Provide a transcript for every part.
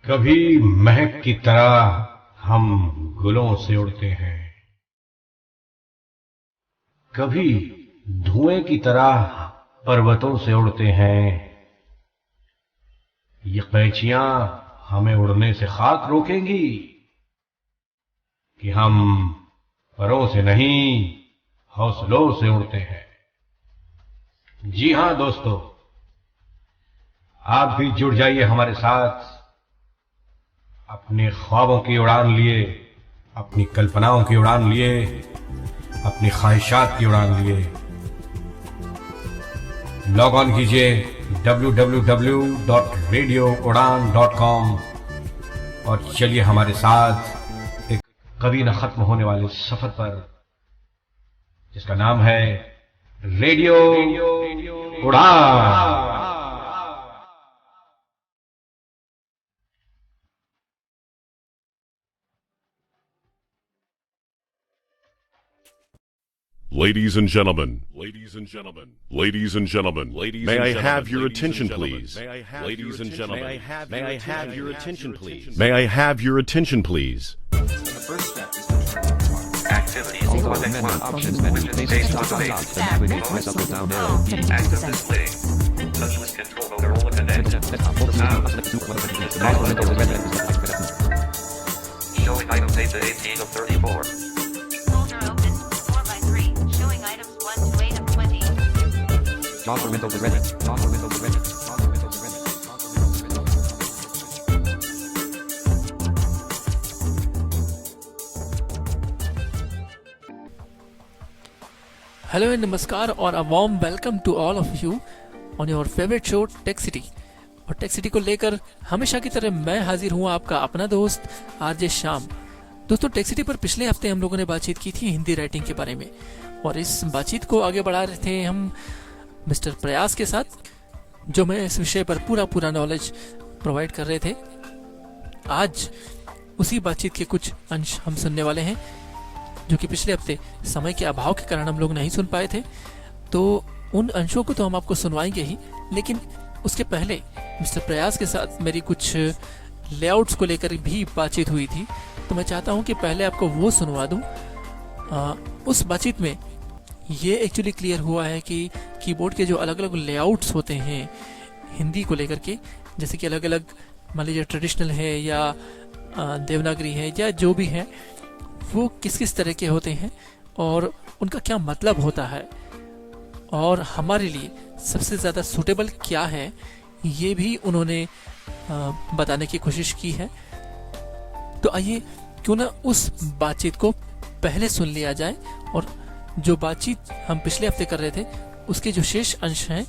कभी महक की तरह हम गुलों से उड़ते हैं, कभी धुएं की तरह पर्वतों से उड़ते हैं। ये कैचियां हमें उड़ने से खाक रोकेंगी कि हम परों से नहीं, हौसलों से उड़ते हैं। जी हां दोस्तों, आप भी जुड़ जाइए हमारे साथ अपने ख्वाबों की उड़ान लिए, अपनी कल्पनाओं की उड़ान लिए, अपनी ख्वाहिशात की उड़ान लिए। लॉग ऑन कीजिए www.radioudan.com और चलिए हमारे साथ एक कभी न खत्म होने वाले सफर पर, जिसका नाम है रेडियो उड़ान। Ladies and gentlemen, may I have your attention, please? Ladies and gentlemen, may I have your attention, please? May I have your attention, please? The first step is to turn on activities equipment 1, options menu, base automate, voice up or down arrow, active display, touchless control over all connect, sound, showing items 8 to 18 of 34. Folder open, 4x3, showing items 1 to 8 of 20. Toggle window is ready. Toggle window is ready. Toggle window is ready. Toggle window is ready. Hello and नमस्कार और a warm welcome to all of you on your favourite show Tech City. और Tech City को लेकर हमेशा की तरह मैं हाजिर हूँ, आपका अपना दोस्त आरजे श्याम। दोस्तों, टेक सिटी पर पिछले हफ्ते हम लोगों ने बातचीत की थी हिंदी राइटिंग के बारे में, और इस बातचीत को आगे बढ़ा रहे थे हम मिस्टर प्रयास के साथ, जो मैं इस विषय पर पूरा नॉलेज प्रोवाइड कर रहे थे। आज उसी बातचीत के कुछ अंश हम सुनने वाले हैं, जो कि पिछले हफ्ते समय के अभाव के कारण हम लोग नहीं सुन पाए थे। तो उन अंशों को तो हम आपको सुनवाएंगे ही, लेकिन उसके पहले मिस्टर प्रयास के साथ मेरी कुछ लेआउट्स को लेकर भी बातचीत हुई थी, तो मैं चाहता हूं कि पहले आपको वो सुनवा दूं। उस बातचीत में ये एक्चुअली क्लियर हुआ है कि कीबोर्ड के जो अलग अलग लेआउट्स होते हैं हिंदी को लेकर के, जैसे कि अलग अलग मान लीजिए ट्रेडिशनल है या देवनागरी है या जो भी है, वो किस किस तरह के होते हैं और उनका क्या मतलब होता है, और हमारे लिए सबसे ज़्यादा सूटेबल क्या है, ये भी उन्होंने बताने की कोशिश की है। तो आइए क्यों ना उस बातचीत को पहले सुन लिया जाए, और जो बातचीत हम पिछले हफ्ते कर रहे थे उसके जो शेष अंश हैं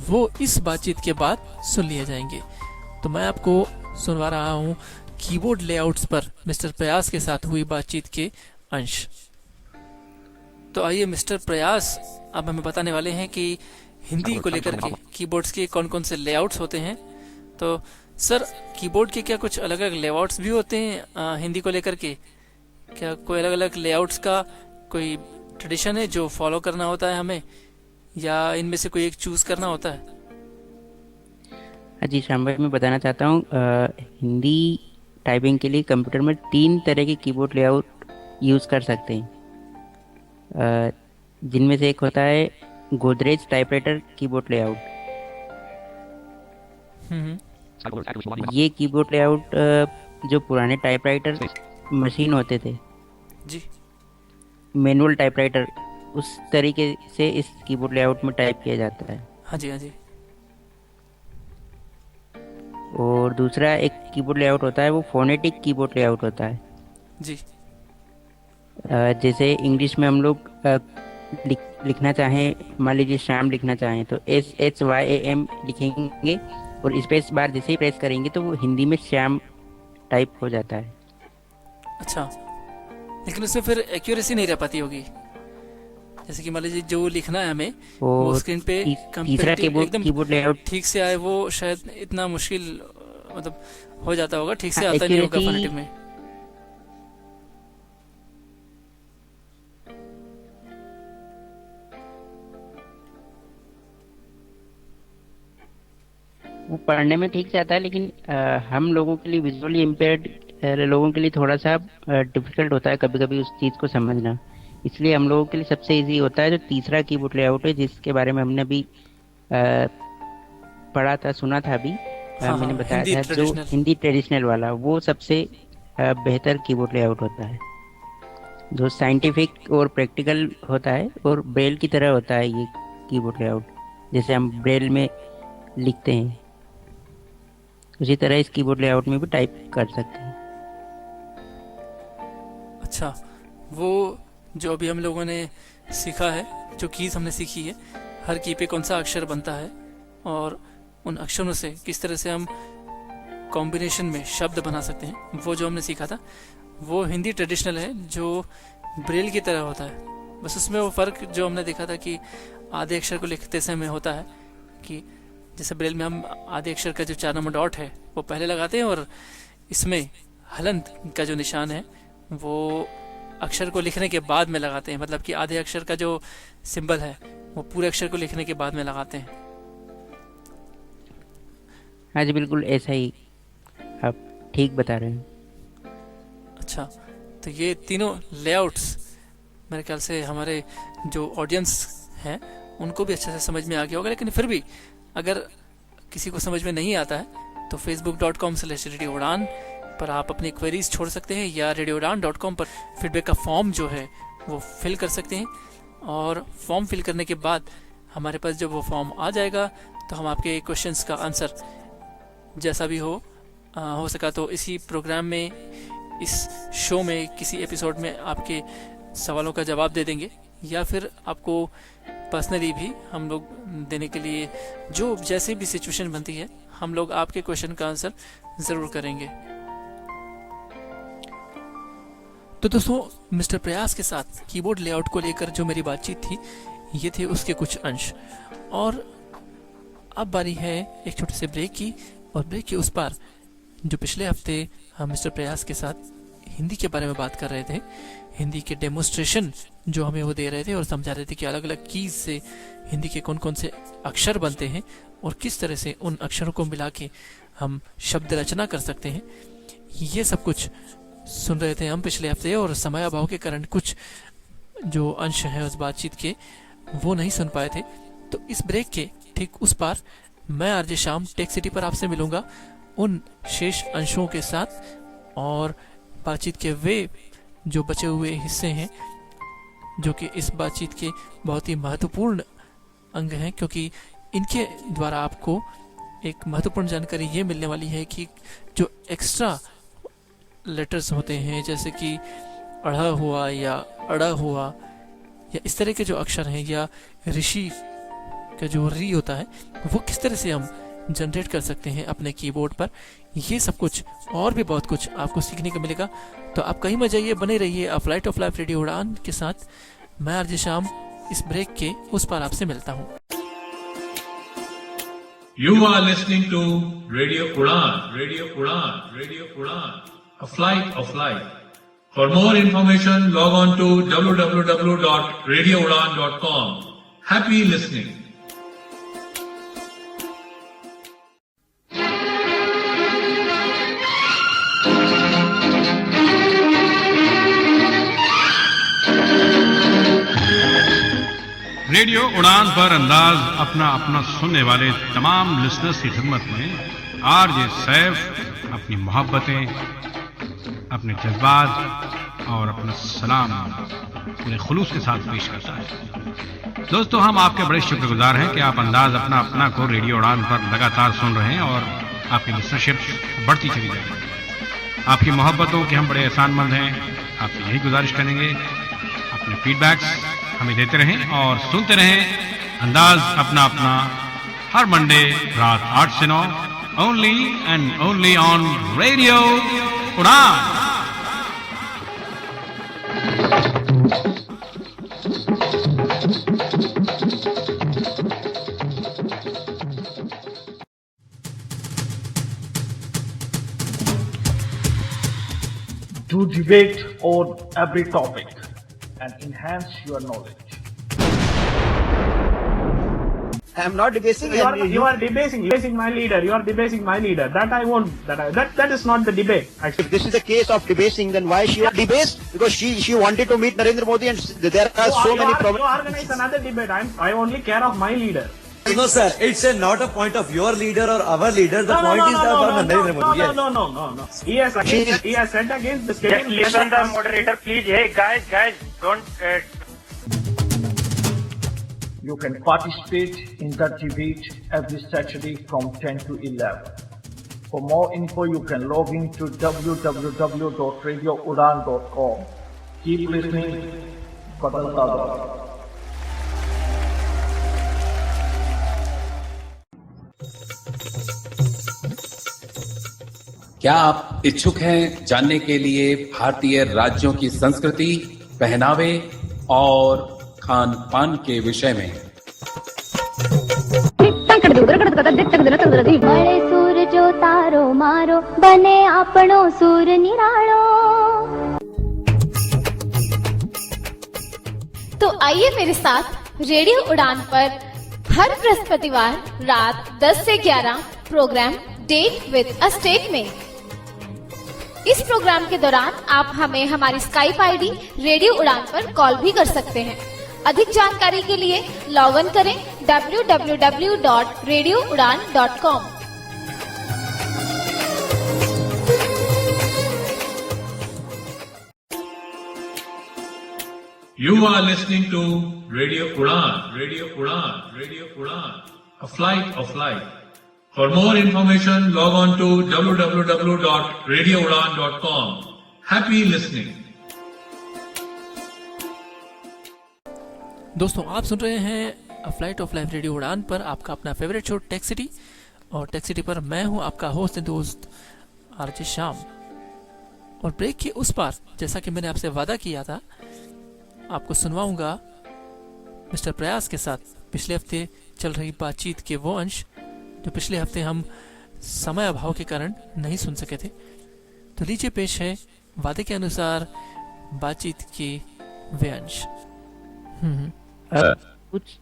वो इस बातचीत के बाद सुन लिए जाएंगे। तो मैं आपको सुनवा रहा हूँ कीबोर्ड लेआउट्स पर मिस्टर प्रयास के साथ हुई बातचीत के अंश। तो आइए मिस्टर प्रयास, अब हमें बताने वाले हैं कि हिंदी को लेकर के कीबोर्ड्स के कौन कौन से लेआउट्स होते हैं। तो सर, कीबोर्ड के क्या कुछ अलग अलग लेआउट्स भी होते हैं हिंदी को लेकर के? क्या कोई अलग अलग लेआउट्स का कोई ट्रेडिशन है जो फॉलो करना होता है हमें, या इनमें से कोई एक चूज करना होता है? हाँ जी श्याम भाई, मैं बताना चाहता हूँ हिंदी टाइपिंग के लिए कंप्यूटर में 3 तरह के कीबोर्ड लेआउट यूज़ कर सकते हैं, जिनमें से एक होता है गोदरेज टाइपराइटर कीबोर्ड लेआउट। ये कीबोर्ड लेआउट जो पुराने टाइपराइटर मशीन होते थे जी, मैनुअल टाइपराइटर, उस तरीके से इस कीबोर्ड लेआउट में टाइप किया जाता है। हाँ जी, हाँ जी। और दूसरा एक कीबोर्ड लेआउट होता है, वो फोनेटिक कीबोर्ड लेआउट होता है। जी, जैसे इंग्लिश में हम लोग लिखना चाहें, मान लीजिए श्याम लिखना चाहें तो SHYAM लिखेंगे, और स्पेस बार जैसे ही प्रेस करेंगे तो वो हिंदी में श्याम टाइप हो जाता है। अच्छा, लेकिन उसमें फिर एक्यूरेसी नहीं रह पाती होगी। जैसे कि मान लीजिए जो लिखना है हमें वो स्क्रीन पे तीसरा कीबोर्ड लेआउट ठीक से आए, वो शायद इतना मुश्किल मतलब हो जाता होगा, ठीक से आता नहीं होगा फोनेटिक में। वो पढ़ने में ठीक से आता है, लेकिन हम लोगों के लिए, विजुअली इम्पेयर्ड लोगों के लिए थोड़ा सा डिफिकल्ट होता है कभी कभी उस चीज़ को समझना। इसलिए हम लोगों के लिए सबसे इजी होता है जो तीसरा कीबोर्ड लेआउट है, जिसके बारे में हमने अभी पढ़ा था, सुना था अभी। मैंने बताया था, जो हिंदी ट्रेडिशनल वाला, वो सबसे बेहतर कीबोर्ड लेआउट होता है, जो साइंटिफिक और प्रैक्टिकल होता है और ब्रेल की तरह होता है ये कीबोर्ड लेआउट। जैसे हम ब्रेल में लिखते हैं, उसी तरह इस कीबोर्ड लेआउट में भी टाइप कर सकते हैं। अच्छा, वो जो अभी हम लोगों ने सीखा है, जो कीज हमने सीखी है, हर की पे कौन सा अक्षर बनता है और उन अक्षरों से किस तरह से हम कॉम्बिनेशन में शब्द बना सकते हैं, वो जो हमने सीखा था वो हिंदी ट्रेडिशनल है, जो ब्रेल की तरह होता है। बस उसमें वो फ़र्क जो हमने देखा था कि आधे अक्षर को लिखते समय होता है कि जैसे ब्रेल में हम आधे अक्षर का जो 4 नंबर डॉट है वो पहले लगाते हैं, और इसमें हलंत का जो निशान है वो अक्षर को लिखने के बाद में लगाते हैं। मतलब कि आधे अक्षर का जो सिंबल है वो पूरे अक्षर को लिखने के बाद में लगाते हैं। हाँ जी, बिल्कुल ऐसा ही, आप ठीक बता रहे हैं। अच्छा, तो ये तीनों लेआउट्स मेरे ख्याल से हमारे जो ऑडियंस हैं उनको भी अच्छे से समझ में आ गया होगा, लेकिन फिर भी अगर किसी को समझ में नहीं आता है तो facebook.com/रेडियो उड़ान पर आप अपनी क्वेरीज छोड़ सकते हैं, या radioudan.com पर फीडबैक का फॉर्म जो है वो फिल कर सकते हैं। और फॉर्म फिल करने के बाद हमारे पास जब वो फॉर्म आ जाएगा तो हम आपके क्वेश्चंस का आंसर जैसा भी हो सका तो इसी प्रोग्राम में, इस शो में, किसी एपिसोड में आपके सवालों का जवाब दे देंगे, या फिर आपको पर्सनली भी हम लोग देने के लिए, जो जैसे भी सिचुएशन बनती है, हम लोग आपके क्वेश्चन का आंसर जरूर करेंगे। तो दोस्तों, मिस्टर प्रयास के साथ कीबोर्ड लेआउट को लेकर जो मेरी बातचीत थी, ये थे उसके कुछ अंश। और अब बारी है एक छोटे से ब्रेक की, और ब्रेक के उस पार जो पिछले हफ्ते हम मिस्टर प्रयास के साथ हिंदी के बारे में बात कर रहे थे, हिंदी के डेमोन्स्ट्रेशन जो हमें वो दे रहे थे और समझा रहे थे कि अलग अलग कीज से हिंदी के कौन कौन से अक्षर बनते हैं और किस तरह से उन अक्षरों को मिला के हम शब्द रचना कर सकते हैं, ये सब कुछ सुन रहे थे हम पिछले हफ्ते। और समय अभाव के कारण कुछ जो अंश है उस बातचीत के वो नहीं सुन पाए थे। तो इस ब्रेक के ठीक उस पार मैं आरजे शाम टेक सिटी पर आपसे मिलूंगा उन शेष अंशों के साथ, और बातचीत के वे जो बचे हुए हिस्से हैं जो कि इस बातचीत के बहुत ही महत्वपूर्ण अंग हैं, क्योंकि इनके द्वारा आपको एक महत्वपूर्ण जानकारी ये मिलने वाली है कि जो एक्स्ट्रा लेटर्स होते हैं, जैसे कि अढ़ा हुआ या अड़ा हुआ या इस तरह के जो अक्षर हैं, या ऋषि का जो री होता है, वो किस तरह से हम जनरेट कर सकते हैं अपने कीबोर्ड पर, ये सब कुछ और भी बहुत कुछ आपको सीखने को मिलेगा। तो आप कहीं मत जाइए, बने रहिए अ फ्लाइट ऑफ लाइफ रेडियो उड़ान के साथ। मैं आरजे शाम इस ब्रेक के उस पार आपसे मिलता हूँ। You are listening to Radio Udan, Radio Udan, Radio Udan, a flight of life. For more information, log on to www.radioudan.com. Happy listening. Radio Udaan पर अंदाज अपना अपना सुनने वाले तमाम लिसनर्स की खिदमत में आरजे सैफ अपनी मोहब्बतें, अपने जज्बात और अपना सलाम पूरे खुलूस के साथ पेश करता है। दोस्तों, हम आपके बड़े शुक्रगुजार हैं कि आप अंदाज अपना अपना को रेडियो उड़ान पर लगातार सुन रहे हैं और आपकी लिसनरशिप बढ़ती चली जा रही है। आपकी मोहब्बतों के हम बड़े एहसानमंद हैं। आपसे यही गुजारिश करेंगे, अपने फीडबैक्स हमें देते रहें और सुनते रहें अंदाज अपना अपना हर मंडे रात 8 से 9 only and only on radio उड़ान। Do debate on every topic and enhance your knowledge. I am not debasing. You are debasing my leader. You are debasing my leader. That I won't. That is not the debate. Actually, If this is the case of debasing, then why she was debased? Because she wanted to meet Narendra Modi, and there are so many problems. You organize another debate. I only care of my leader. No, sir. It's not a point of your leader or our leader. The point is about Narendra Modi. No. He has said against the state. Listen, the moderator, please. Hey, guys, don't. You can participate in that debate every Saturday from 10 to 11. For more info, you can log in to www.radioudan.com. Keep listening. Badalta Dao. क्या आप इच्छुक हैं जानने के लिए भारतीय राज्यों की संस्कृति, पहनावे और खान पान के विषय में? बड़े सूर जो तारो मारो बने आपनो सूर निरालो। तो आइए मेरे साथ रेडियो उड़ान पर हर बृहस्पतिवार रात 10 से 11 programme date with a state में। इस प्रोग्राम के दौरान आप हमें हमारी स्काइप आईडी रेडियो उड़ान पर कॉल भी कर सकते हैं। अधिक जानकारी के लिए लॉग इन करें www.radioudan.com। You are listening to Radio Udan, Radio Udan, Radio Udan, a flight of light. For more information, log on to www.radioudan.com. Happy listening. दोस्तों, आप सुन रहे हैं अ flight of life radio Udaan पर आपका अपना फेवरेट शो टेक सिटी, और Tech city पर मैं हूं आपका होस्ट एंड दोस्त आरजे श्याम। और ब्रेक के उस पार, जैसा कि मैंने आपसे वादा किया था, आपको सुनवाऊंगा मिस्टर प्रयास के साथ पिछले हफ्ते चल रही बातचीत के वो अंश जो पिछले हफ्ते हम समय अभाव के कारण नहीं सुन सके थे। तो लीजिए पेश है वादे के अनुसार बातचीत के वे अंश। कुछ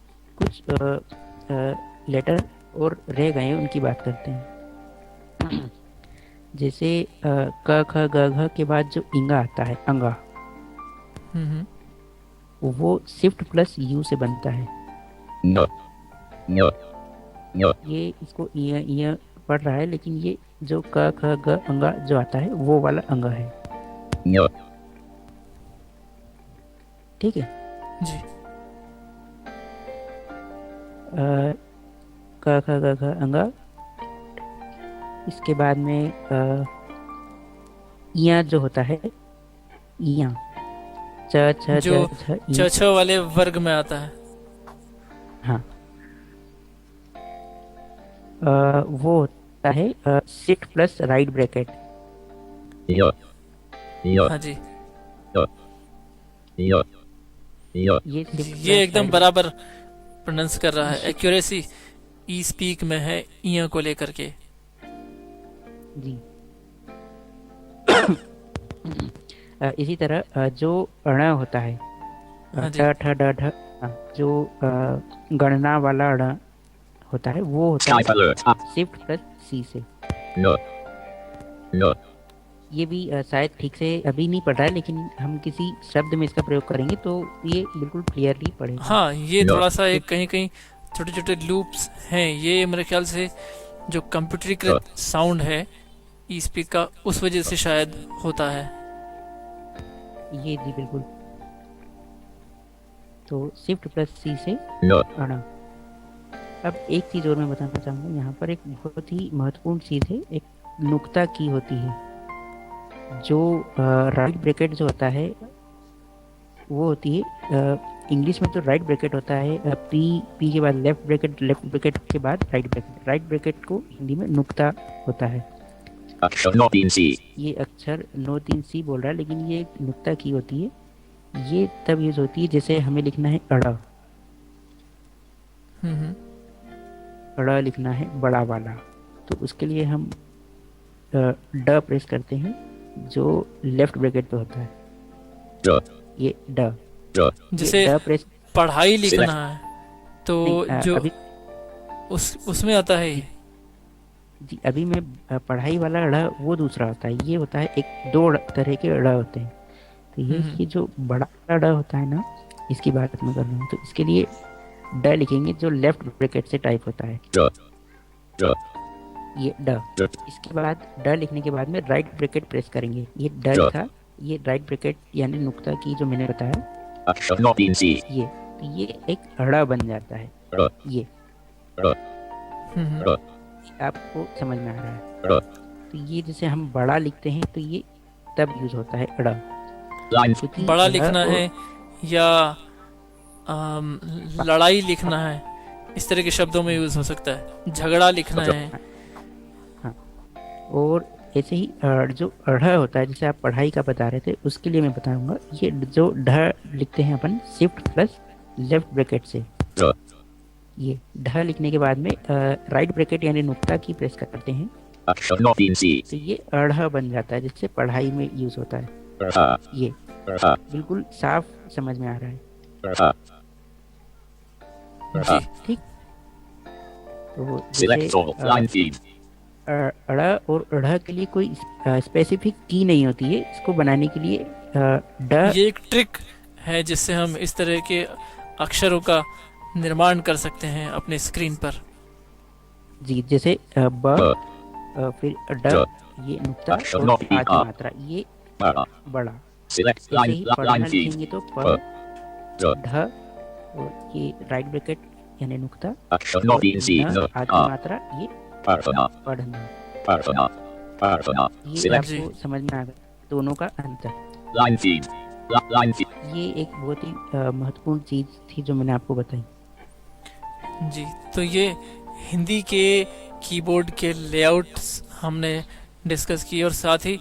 लेटर और रह गए, उनकी बात करते हैं। जैसे क ख ग घ के बाद जो इंगा आता है, अंगा, वो शिफ्ट प्लस यू से बनता है। ये इसको इया पढ़ रहा है, लेकिन ये जो क ख ग अंगा जो आता है वो वाला अंगा है। ठीक है जी। क ख ग घ अंगा। इसके बाद में इया जो होता है, इया जो छ वाले वर्ग में आता है। हाँ, वो होता है शिफ्ट प्लस राइट ब्रैकेट। हाँ जी, ये एकदम बराबर प्रोनाउंस कर रहा है। एक्यूरेसी ई स्पीक में है इया को लेकर के। जी। इसी तरह जो अण होता है, ठ ठ ड ढ, जो गणना वाला अण होता है वो होता है शिफ्ट प्लस सी से। ये भी शायद ठीक से अभी नहीं पढ़ रहा है, लेकिन हम किसी शब्द में इसका प्रयोग करेंगे तो ये बिल्कुल क्लियरली पढ़ेगा। हाँ, ये थोड़ा सा एक कहीं कहीं छोटे छोटे लूप्स हैं। ये मेरे ख्याल से जो कंप्यूटरीकृत साउंड है ई स्पीक का, उस वजह से शायद होता है ये। जी बिल्कुल। तो शिफ्ट प्लस सी से अणा। अब एक चीज और मैं बताना चाहूंगा, यहाँ पर एक बहुत ही महत्वपूर्ण चीज है, एक नुक्ता की होती है। जो राइट ब्रैकेट जो होता है वो होती है, इंग्लिश में तो राइट ब्रैकेट होता है पी के बाद लेफ्ट ब्रैकेट के बाद राइट ब्रैकेट को हिंदी में नुक्ता होता है। अक्षर 9-3C। ये अक्षर 9-3C बोल रहा है, लेकिन ये नुक्ता की होती है। ये तब यूज होती है जैसे हमें लिखना है अड़ा, अड़ा लिखना है बड़ा वाला, तो उसके लिए हम ड प्रेस करते हैं जो लेफ्ट ब्रैकेट पे होता है। ये ड, जैसे पढ़ाई लिखना है तो जो उसमें आता है ये? जी अभी मैं पढ़ाई वाला ड़ वो दूसरा होता है, ये होता है एक दो तरह के ड़ होते हैं। तो ये जो बड़ा ड़ होता है ना, इसकी बात मैं कर रहा हूँ, तो इसके लिए ड लिखेंगे जो लेफ्ट ब्रैकेट से टाइप होता है, ये ड। इसके बाद ड लिखने के बाद में राइट ब्रैकेट प्रेस करेंगे, ये ड लिखा, ये राइट ब्रैकेट यानी नुक्ता की जो मैंने बताया, ये तो ये एक ड़ बन जाता है। ये आपको समझ में आ रहा है? तो ये जैसे हम बड़ा लिखते हैं तो ये तब यूज होता है ड़। बड़ा लिखना है या लड़ाई लिखना है, इस तरह के शब्दों में यूज हो सकता है। झगड़ा लिखना है। हाँ। और ऐसे ही जो ढ़ होता है, जैसे आप पढ़ाई का बता रहे थे, उसके लिए मैं बताऊंगा। ये जो ढ लिखते हैं अपन शिफ्ट प्लस लेफ्ट ब्रैकेट से, ये ढ लिखने के बाद में राइट ब्रैकेट यानी नुक्ता की प्रेस करते हैं, तो ये अढ़ बन जाता है, जिससे पढ़ाई में यूज होता है। ये बिल्कुल साफ समझ में आ रहा है? ठीक। तो अड़ और अढ़ के लिए कोई स्पेसिफिक की नहीं होती है, इसको बनाने के लिए ड। ये एक ट्रिक है जिससे हम इस तरह के अक्षरों का निर्माण कर सकते हैं अपने स्क्रीन पर। जी जैसे ब, फिर ड, ये नुक्ता और आधी मात्रा, ये बड़ा। ऐसे ही पढ़ना लिखेंगे तो प, ढ, और ये राइट ब्रैकेट यानी नुक्ता, आधी मात्रा, ये पढ़ना। ये आपको समझ में आ गया दोनों का अंतर। ये एक बहुत ही महत्वपूर्ण चीज थी जो मैंने आपको बताई। जी, तो ये हिंदी के कीबोर्ड के लेआउट्स हमने डिस्कस किए, और साथ ही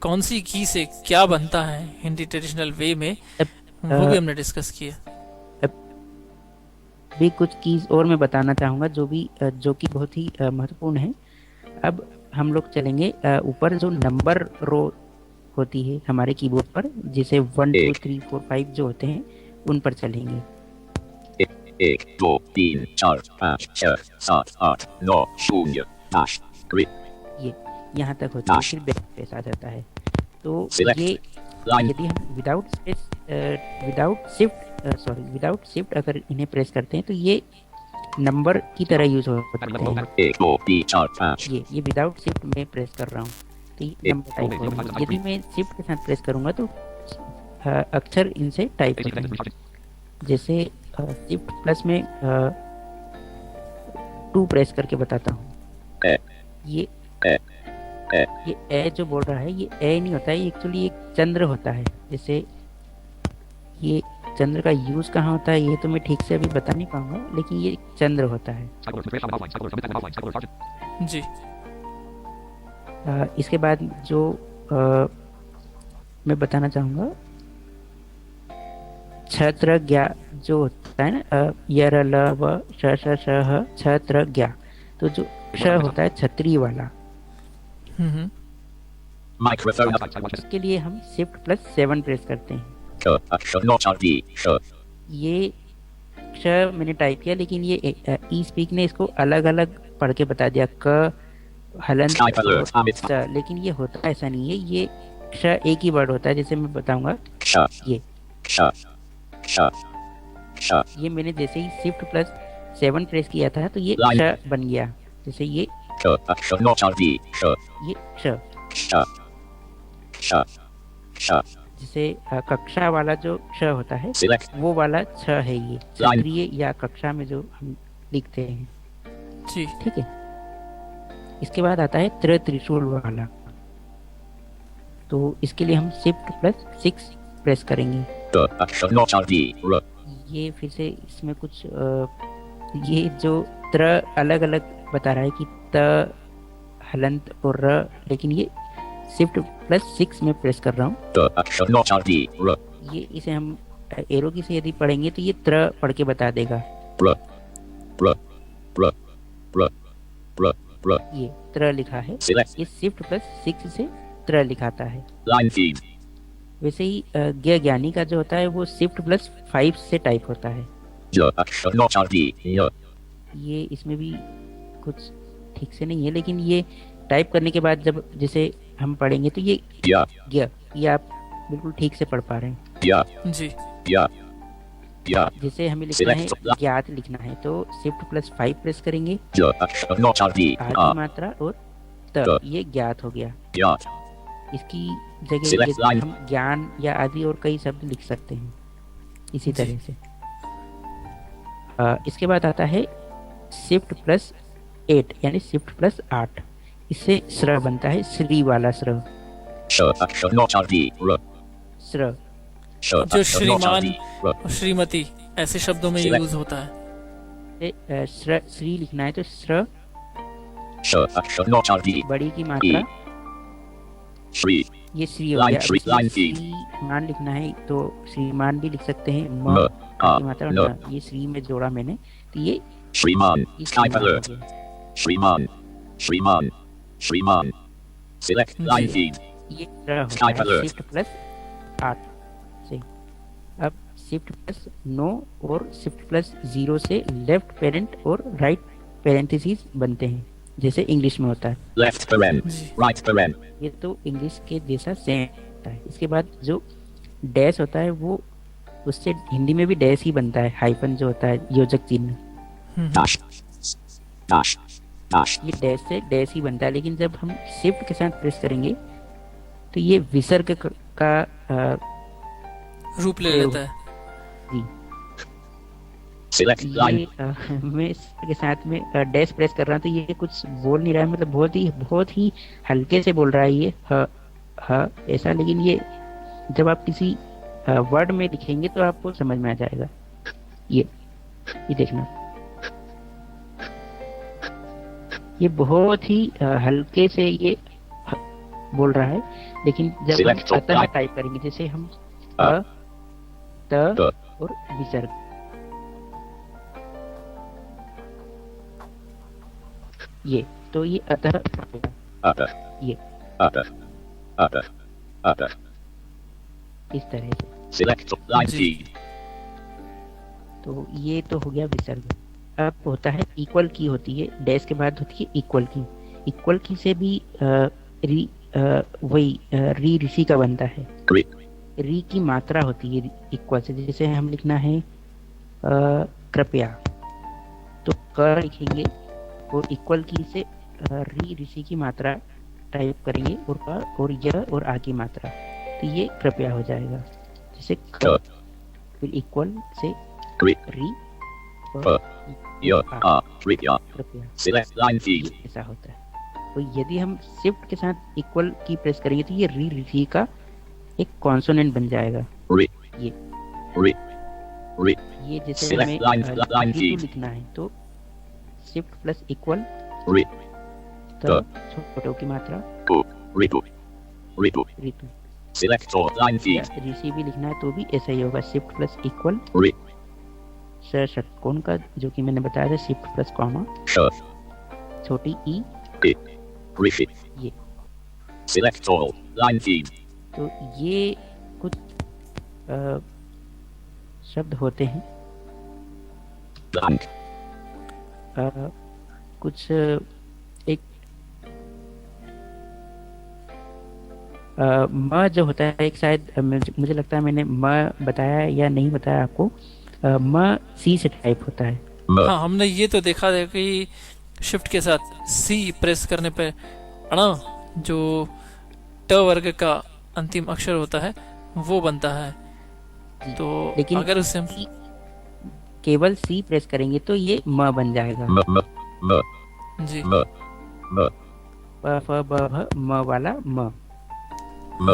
कौन सी की से क्या बनता है हिंदी ट्रेडिशनल वे में, वो भी हमने डिस्कस किया। भी कुछ कीज और मैं बताना चाहूँगा जो कि बहुत ही महत्वपूर्ण है। अब हम लोग चलेंगे ऊपर जो नंबर रो होती है हमारे कीबोर्ड पर, जैसे 1 2 3 4 5 जो होते हैं, उन पर चलेंगे। 1 2 3 4 5 6 7 8 9 0 10। ये यहाँ तक होता है, फिर बैक स्पेस आ जाता है। तो ये यदि हम विदाउट शिफ्ट अगर इन्हें प्रेस करते हैं तो ये नंबर की तरह यूज होता है। 1 2 3 4 5। ये विदाउट शिफ्ट में प्रेस कर रहा हूँ तो ये नंबर टाइप होगा। यदि मैं शिफ्ट के साथ प्रेस करूंगा तो अक्षर इनसे टाइप होंगे। जैसे शिफ्ट प्लस में 2 प्रेस करके बताता हूँ। ये ए जो बोल रहा है, ये ए नहीं होता है, ये एक्चुअली एक चंद्र होता है। जैसे ये चंद्र का यूज कहाँ होता है ये तो मैं ठीक से अभी बता नहीं पाऊंगा, लेकिन ये चंद्र होता है। जी। इसके बाद जो मैं बताना चाहूंगा, छत्र ज्ञा जो होता है ना, यर ल व श श श ह, छत्र ज्ञा, तो जो श होता है छत्री वाला, इसके लिए हम शिफ्ट प्लस 7 प्रेस करते हैं। ये श मैंने टाइप किया, लेकिन ये ई स्पीक ने इसको अलग अलग पढ़ के बता दिया, क हलंत, लेकिन ये होता ऐसा नहीं है। ये श एक ही वर्ड होता है। जैसे मैं बताऊंगा, ये मैंने जैसे ही शिफ्ट प्लस 7 प्रेस किया था तो ये श बन गया। जैसे ये जैसे कक्षा वाला जो श होता है वो वाला छ है। ये सक्रिय या कक्षा में जो हम लिखते हैं। जी ठीक है। इसके बाद आता है त्रिशूल वाला, तो इसके लिए हम शिफ्ट प्लस 6 प्रेस करेंगे। ये फिर से इसमें कुछ ये जो अलग अलग बता रहा है कि त, हलंत और र, लेकिन ये शिफ्ट प्लस 6 में प्रेस कर रहा हूँ। ये इसे हम एरो की से यदि पढ़ेंगे तो ये त्र पढ़ के बता देगा। ये त्र लिखा है, ये शिफ्ट प्लस 6 से त्र लिखाता है। वैसे ही ज्ञानी का जो होता है वो शिफ्ट प्लस 5 से टाइप होता है। ये इसमें भी कुछ ठीक से नहीं है, लेकिन ये टाइप करने के बाद जब जैसे हम पढ़ेंगे तो ये या ये आप बिल्कुल ठीक से पढ़ पा रहे हैं। या जी या या जैसे हमें लिखना है ज्ञात लिखना है तो Shift+5 प्रेस करेंगे, आदि मात्रा और त ये ज्ञात हो गया। या इसकी जगह हम ज्ञान या आदि और कई शब्द लिख सकते हैं इसी तरह से। इसके बाद आता है Shift+8 यानी Shift+8। इससे स्र बनता है, श्री वाला स्र। स्र जो श्रीमान और श्रीमती ऐसे शब्दों में यूज होता है। श्री लिखना है तो श्र बड़ी की मात्रा ये श्री हो गया। श्रीमान लिखना है तो श्रीमान भी लिख सकते हैं, म की मात्रा ये श्री में जोड़ा मैंने तो ये श्रीमान। श्रीमान श्रीमान श्रीमान सिलेक्ट लाइन फीड ये Shift+8 से। अब Shift+9 और Shift+0 से लेफ्ट पेरेंट और राइट पेरेंथेसिस बनते हैं जैसे इंग्लिश में होता है। लेफ्ट पेरेंट राइट पेरेंट ये तो इंग्लिश के जैसा सेम होता है। इसके बाद जो डैश होता है वो उससे हिंदी में भी डैश ही बनता है, हाइफन जो होता है योजक चिन्ह डैश डैश डैश ये डैश से डैश ही बनता है। लेकिन जब हम शिफ्ट के साथ प्रेस करेंगे तो ये विसर्ग का रूप ले लेता है। जी सिलेक्ट लाइन मैं इसके साथ में डैश प्रेस कर रहा हूँ तो ये कुछ बोल नहीं रहा है, मतलब बहुत ही हल्के से बोल रहा है ये ह ऐसा। लेकिन ये जब आप किसी वर्ड में लिखेंगे तो आपको समझ में आ जाएगा। ये देखना ये बहुत ही हल्के से ये बोल रहा है। लेकिन जब हम अतः टाइप करेंगे जैसे हम त और विसर्ग ये तो ये अतः ये इस तरह से सिलेक्ट लाइन फीड। तो ये तो हो गया विसर्ग। अब होता है इक्वल की होती है, डैश के बाद होती है इक्वल की। इक्वल की से भी वही री ऋषि का बनता है। री की मात्रा होती है इक्वल से। जैसे हम लिखना है कृपया तो क लिखेंगे और इक्वल की से री ऋषि की मात्रा टाइप करेंगे और क और य और आ की मात्रा तो ये कृपया हो जाएगा। जैसे क फिर इक्वल से री और कृपया ऐसा होता है। तो यदि हम शिफ्ट के साथ इक्वल की प्रेस करेंगे तो ये री ऋषि का एक कॉन्सोनेंट बन जाएगा। ये जैसे हमें ऋतु लिखना है तो Shift+इक्वल छोटों की मात्रा ऋतु ऋषि भी लिखना है तो भी ऐसा ही होगा। Shift+इक्वल षटकोण का जो कि मैंने बताया था Shift+ कॉमा छोटी ई ये सिलेक्ट ऑल लाइन फीड। तो ये कुछ शब्द होते हैं कुछ एक म जो होता है एक शायद मुझे लगता है मैंने म बताया या नहीं बताया आपको। म सी से टाइप होता है। हाँ हमने ये तो देखा है कि शिफ्ट के साथ सी प्रेस करने पे अणा जो ट वर्ग का अंतिम अक्षर होता है वो बनता है। तो लेकिन अगर उससे हम केवल सी प्रेस करेंगे तो ये म बन जाएगा। जी प फ ब भ म वाला म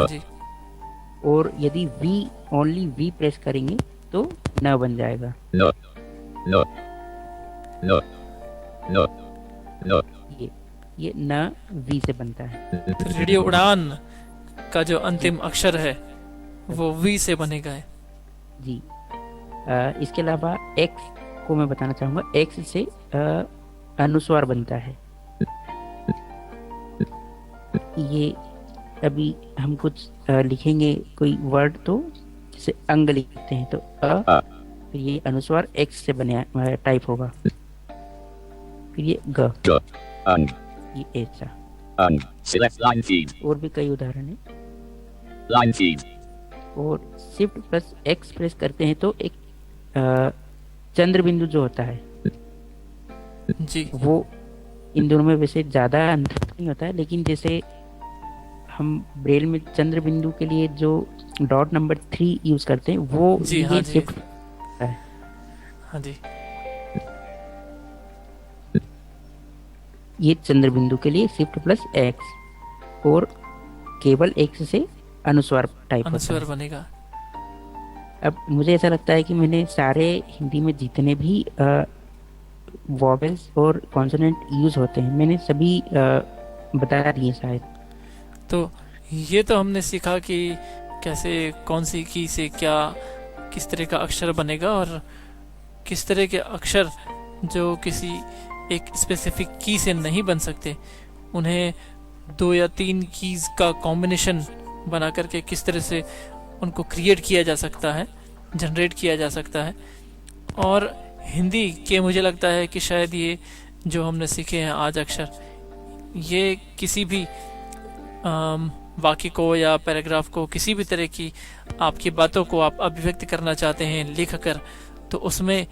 जी। और यदि वी ओनली वी प्रेस करेंगे तो न बन जाएगा। ये न वी से बनता है। रेडियो उड़ान का जो अंतिम अक्षर है वो वी से बनेगा है। जी इसके अलावा एक्स को मैं बताना चाहूंगा। एक्स से अनुस्वार बनता है। ये अभी हम कुछ लिखेंगे कोई वर्ड तो जैसे अंग लिखते हैं तो फिर ये अनुस्वार एक्स से बने टाइप होगा। फिर ये ग, G, Ang, ये ऐसा। Ang. Select line theme. और भी कई उदाहरण हैं। Line theme. और शिफ्ट प्लस एक्स प्रेस करते हैं तो एक चंद्र बिंदु जो होता है जी, वो इन दोनों में वैसे ज्यादा अंतर नहीं होता है, लेकिन जैसे हम ब्रेल में चंद्र बिंदु के लिए जो डॉट नंबर 3 यूज करते हैं वो जी, ये हाँ जी, शिफ्ट है। हाँ जी, ये चंद्र बिंदु के लिए शिफ्ट प्लस एक्स, और केवल एक्स से अनुस्वार टाइप होता अनुस्वार है। बनेगा। अब मुझे ऐसा लगता है कि मैंने सारे हिंदी में जितने भी वॉवेल्स और कॉन्सोनेंट यूज होते हैं मैंने सभी बता दिए शायद। तो ये तो हमने सीखा कि कैसे कौन सी की से क्या किस तरह का अक्षर बनेगा, और किस तरह के अक्षर जो किसी एक स्पेसिफिक की से नहीं बन सकते, उन्हें 2 या 3 कीज का कॉम्बिनेशन बना करके किस तरह से उनको क्रिएट किया जा सकता है, जनरेट किया जा सकता है। और हिंदी के मुझे लगता है कि शायद ये जो हमने सीखे हैं आज अक्षर, ये किसी भी वाक्य को या पैराग्राफ को, किसी भी तरह की आपकी बातों को आप अभिव्यक्त करना चाहते हैं लिख कर, तो उसमें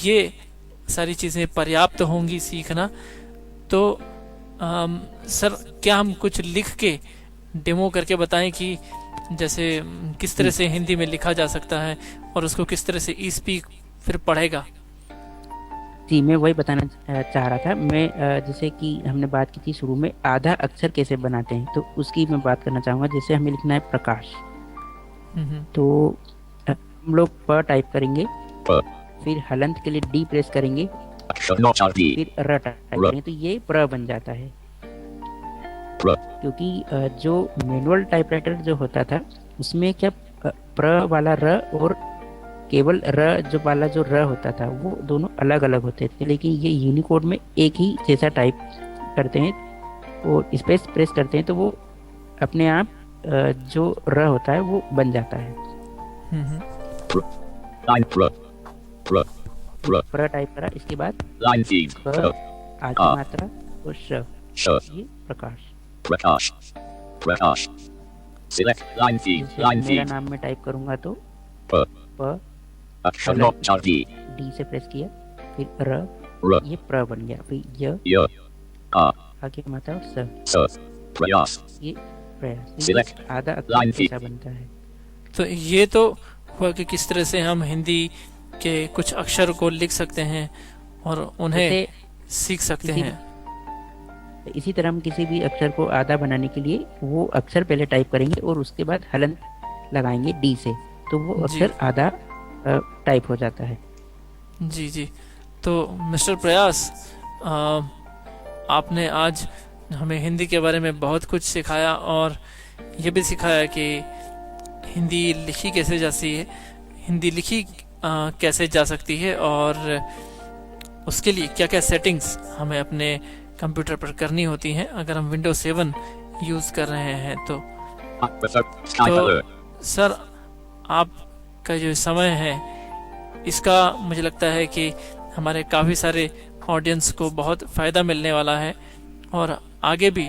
ये सारी चीज़ें पर्याप्त होंगी सीखना। तो सर क्या हम कुछ लिख के डेमो करके बताएं कि जैसे किस तरह से हिंदी में लिखा जा सकता है और उसको किस तरह से ई स्पीक फिर पढ़ेगा? जी, मैं वही बताना चाह रहा था। मैं जैसे कि हमने बात की थी शुरू में आधा अक्षर कैसे बनाते हैं, तो उसकी मैं बात करना चाहूँगा। जैसे हमें लिखना है प्रकाश, तो हम लोग प टाइप करेंगे, फिर हलंत के लिए डी प्रेस करेंगे, फिर र टाइप करेंगे, तो ये प्र बन जाता है। क्योंकि जो मैनुअल टाइपराइटर जो होता था उसमें क्या प्र वाला र और केवल र जो वाला जो र होता था वो दोनों अलग अलग होते थे, लेकिन ये यूनिकोड में एक ही जैसा टाइप करते हैं और स्पेस प्रेस करते हैं तो वो अपने आप जो र होता है वो बन जाता है। प्र टाइप करा, इसके बाद आगे मात्रा और श, ये प्रकाश। मेरा नाम में टाइप करूंगा तो प डी से प्रेस किया, फिर र, ये प्र बन गया, फिर य, आगे मात्रा और स, ये प्रयास। आधा अक्षर कैसा बनता है? तो ये तो हुआ कि किस तरह से हम हिंदी के कुछ अक्षर को लिख सकते हैं और उन्हें सीख सकते हैं। इसी तरह हम किसी भी अक्षर को आधा बनाने के लिए वो अक्षर पहले टाइप करेंगे और उसके बाद हलन लगाएंगे डी से, तो वो अक्षर आधा टाइप हो जाता है। जी जी। तो मिस्टर प्रयास, आपने आज हमें हिंदी के बारे में बहुत कुछ सिखाया और ये भी सिखाया कि हिंदी लिखी कैसे जाती है, हिंदी लिखी कैसे जा सकती है और उसके लिए क्या क्या सेटिंग्स हमें अपने कंप्यूटर पर करनी होती हैं अगर हम विंडोज 7 यूज कर रहे हैं। तो सर आपका जो समय है इसका मुझे लगता है कि हमारे काफ़ी सारे ऑडियंस को बहुत फ़ायदा मिलने वाला है और आगे भी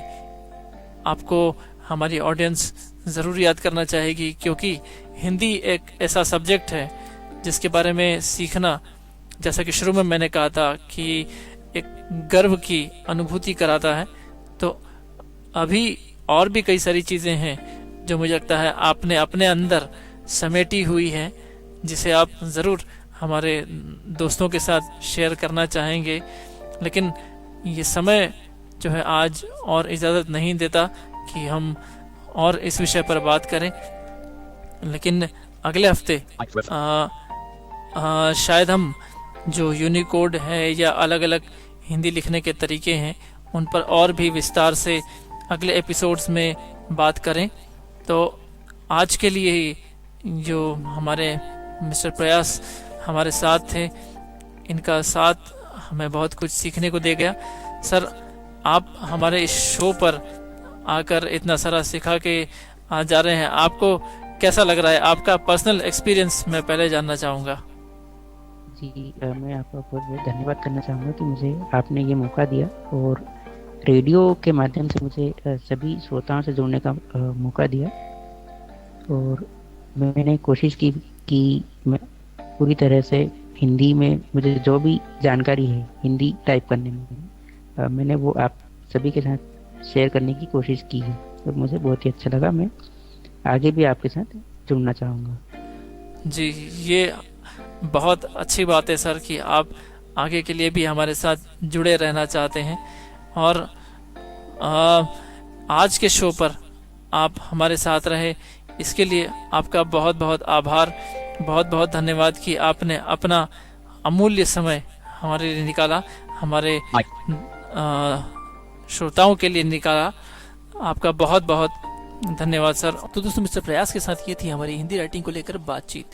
आपको हमारी ऑडियंस ज़रूर याद करना चाहेगी, क्योंकि हिंदी एक ऐसा सब्जेक्ट है जिसके बारे में सीखना, जैसा कि शुरू में मैंने कहा था कि एक गर्व की अनुभूति कराता है। तो अभी और भी कई सारी चीज़ें हैं जो मुझे लगता है आपने अपने अंदर समेटी हुई है, जिसे आप ज़रूर हमारे दोस्तों के साथ शेयर करना चाहेंगे। लेकिन ये समय जो है आज और इजाज़त नहीं देता कि हम और इस विषय पर बात करें, लेकिन अगले हफ्ते शायद हम जो यूनिकोड है या अलग अलग हिंदी लिखने के तरीके हैं उन पर और भी विस्तार से अगले एपिसोड्स में बात करें। तो आज के लिए जो हमारे मिस्टर प्रयास हमारे साथ थे, इनका साथ हमें बहुत कुछ सीखने को दे गया। सर, आप हमारे इस शो पर आकर इतना सारा सिखा के आज जा रहे हैं, आपको कैसा लग रहा है? आपका पर्सनल एक्सपीरियंस मैं पहले जानना चाहूँगा। जी मैं आपका बहुत बहुत धन्यवाद करना चाहूँगा कि मुझे आपने ये मौका दिया और रेडियो के माध्यम से मुझे सभी श्रोताओं से जुड़ने का मौका दिया। और मैंने कोशिश की कि मैं पूरी तरह से हिंदी में मुझे जो भी जानकारी है हिंदी टाइप करने में मैंने वो आप सभी के साथ शेयर करने की कोशिश की है और मुझे बहुत ही अच्छा लगा। मैं आगे भी आपके साथ जुड़ना चाहूँगा। जी, ये बहुत अच्छी बात है सर कि आप आगे के लिए भी हमारे साथ जुड़े रहना चाहते हैं और आज के शो पर आप हमारे साथ रहे, इसके लिए आपका बहुत बहुत आभार, बहुत बहुत धन्यवाद कि आपने अपना अमूल्य समय हमारे लिए निकाला, हमारे श्रोताओं के लिए निकाला। आपका बहुत बहुत धन्यवाद सर। तो दोस्तों, मिस्टर प्रयास के साथ ये थी हमारी हिंदी राइटिंग को लेकर बातचीत।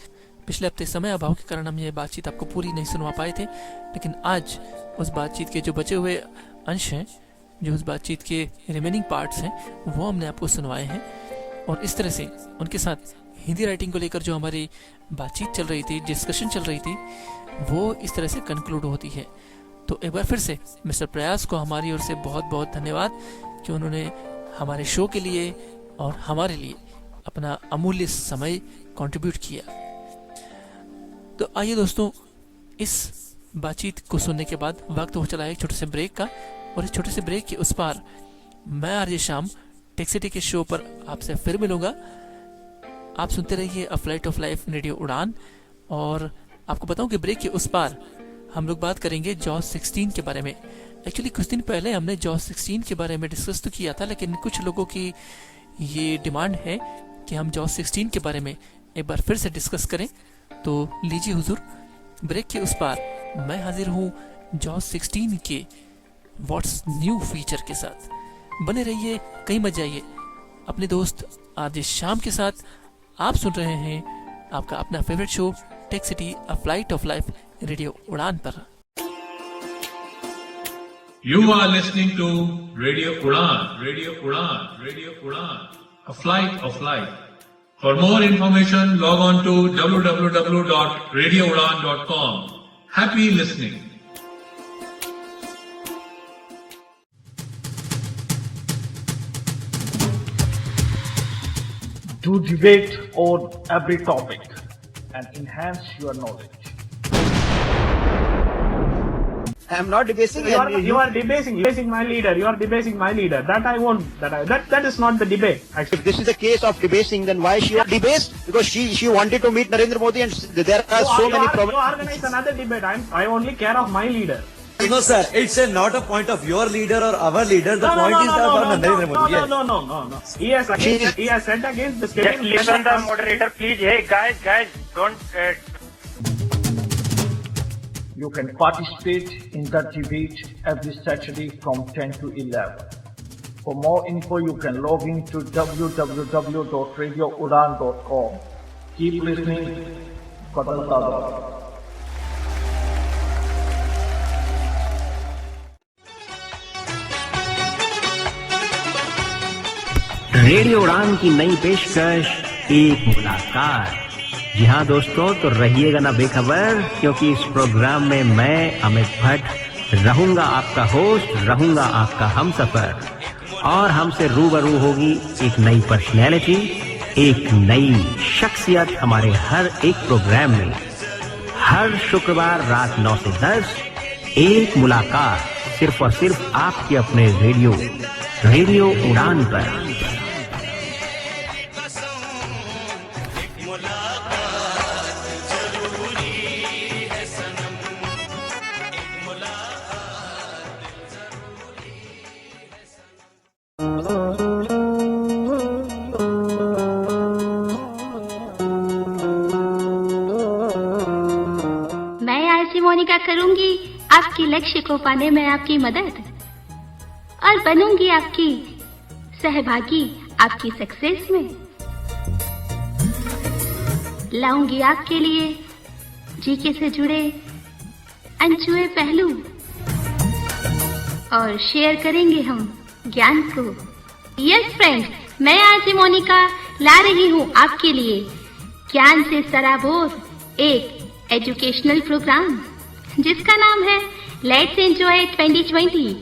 पिछले हफ्ते समय अभाव के कारण हम ये बातचीत आपको पूरी नहीं सुनवा पाए थे, लेकिन आज उस बातचीत के जो बचे हुए अंश हैं, जो उस बातचीत के रिमेनिंग पार्ट्स हैं, वो हमने आपको सुनवाए हैं। और इस तरह से उनके साथ हिंदी राइटिंग को लेकर जो हमारी बातचीत चल रही थी, डिस्कशन चल रही थी, वो इस तरह से कंक्लूड होती है। तो एक बार फिर से मिस्टर प्रयास को हमारी ओर से बहुत बहुत धन्यवाद कि उन्होंने हमारे शो के लिए और हमारे लिए अपना अमूल्य समय कंट्रीब्यूट किया। तो आइए दोस्तों, इस बातचीत को सुनने के बाद वक्त हो चला है एक छोटे से ब्रेक का, और इस छोटे से ब्रेक के उस पार मैं आरजे शाम टेक सिटी के शो पर आपसे फिर मिलूंगा। आप सुनते रहिए अ फ्लाइट ऑफ लाइफ रेडियो उड़ान। और आपको बताऊं कि ब्रेक के उस पार हम लोग बात करेंगे जॉस 16 के बारे में। एक्चुअली कुछ दिन पहले हमने जॉस 16 के बारे में डिस्कस तो किया था, लेकिन कुछ लोगों की ये डिमांड है कि हम जॉस 16 के बारे में एक बार फिर से डिस्कस करें। तो लीजिए हुजूर, ब्रेक के उस पार मैं हाजिर हूँ जॉस 16 के व्हाट्स न्यू फीचर के साथ। बने रहिए, कहीं मत जाइए। अपने दोस्त आरजे शाम के साथ आप सुन रहे हैं आपका अपना favourite show Tech City a flight of life radio Udaan पर। You are listening to Radio Udan, Radio Udan, Radio Udan, a flight of life. For more information, log on to www.radioudan.com. Happy listening. Do debate on every topic and enhance your knowledge. I am not debasing. You are debasing my leader. You are debasing my leader. That I won't. That is not the debate. Actually, If this is a case of debasing, then why she debased? Because she wanted to meet Narendra Modi, and there are so many problems. You organize another debate. I only care of my leader. No, sir. It's not a point of your leader or our leader. The point is about Narendra Modi. No. He has said against the state. Listen, the moderator, please. Hey, guys, don't. You can participate in that debate every Saturday from 10 to 11. For more info, you can log in to www.radioudan.com. Keep listening. Badalta raho. Radio उड़ान की नई पेशकश, एक मुलाकात। जी हाँ दोस्तों, तो रहिएगा ना बेखबर, क्योंकि इस प्रोग्राम में मैं अमित भट्ट रहूंगा आपका होस्ट, रहूंगा आपका हमसफर, और हमसे रूबरू होगी एक नई पर्सनैलिटी, एक नई शख्सियत हमारे हर एक प्रोग्राम में। हर शुक्रवार रात 9 से 10 एक मुलाकात, सिर्फ और सिर्फ आपके अपने रेडियो उड़ान पर। मोनिका करूंगी आपके लक्ष्य को पाने में आपकी मदद, और बनूंगी आपकी सहभागी आपकी सक्सेस में। लाऊंगी आपके लिए जीके से जुड़े अनछुए पहलू, और शेयर करेंगे हम ज्ञान को। यस फ्रेंड्स, मैं आरजे मोनिका ला रही हूँ आपके लिए ज्ञान से सराबोर एक एजुकेशनल प्रोग्राम जिसका नाम है let's enjoy 2020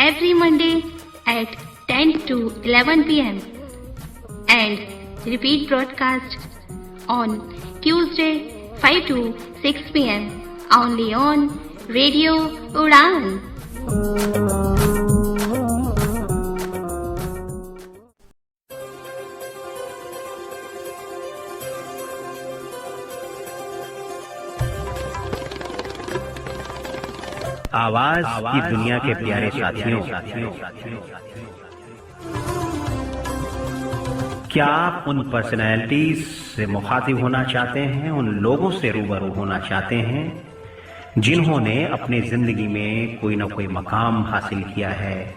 every Monday at 10 to 11 p.m. and repeat broadcast on Tuesday 5 to 6 p.m. only on Radio Udan. आवाज की दुनिया के प्यारे साथियों, क्या आप उन पर्सनैलिटीज से मुखातिब होना चाहते हैं, उन लोगों से रूबरू होना चाहते हैं जिन्होंने अपनी जिंदगी में कोई ना कोई मकाम हासिल किया है,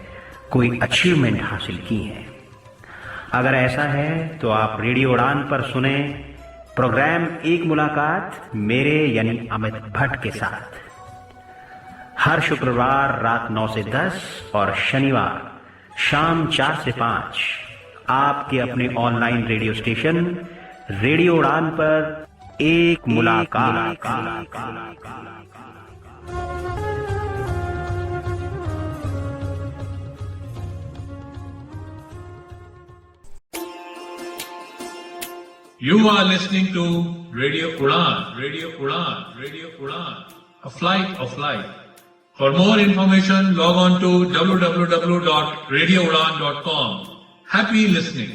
कोई अचीवमेंट हासिल की है? अगर ऐसा है तो आप रेडियो उड़ान पर सुने प्रोग्राम एक मुलाकात मेरे यानी अमित भट्ट के साथ हर शुक्रवार रात 9 से 10 और शनिवार शाम 4 से 5 आपके अपने online radio station radio Udaan पर एक मुलाकात। You are listening to Radio Udan, Radio Udan, Radio Udan, a flight of light. For more information, log on to www.radioudan.com. Happy listening.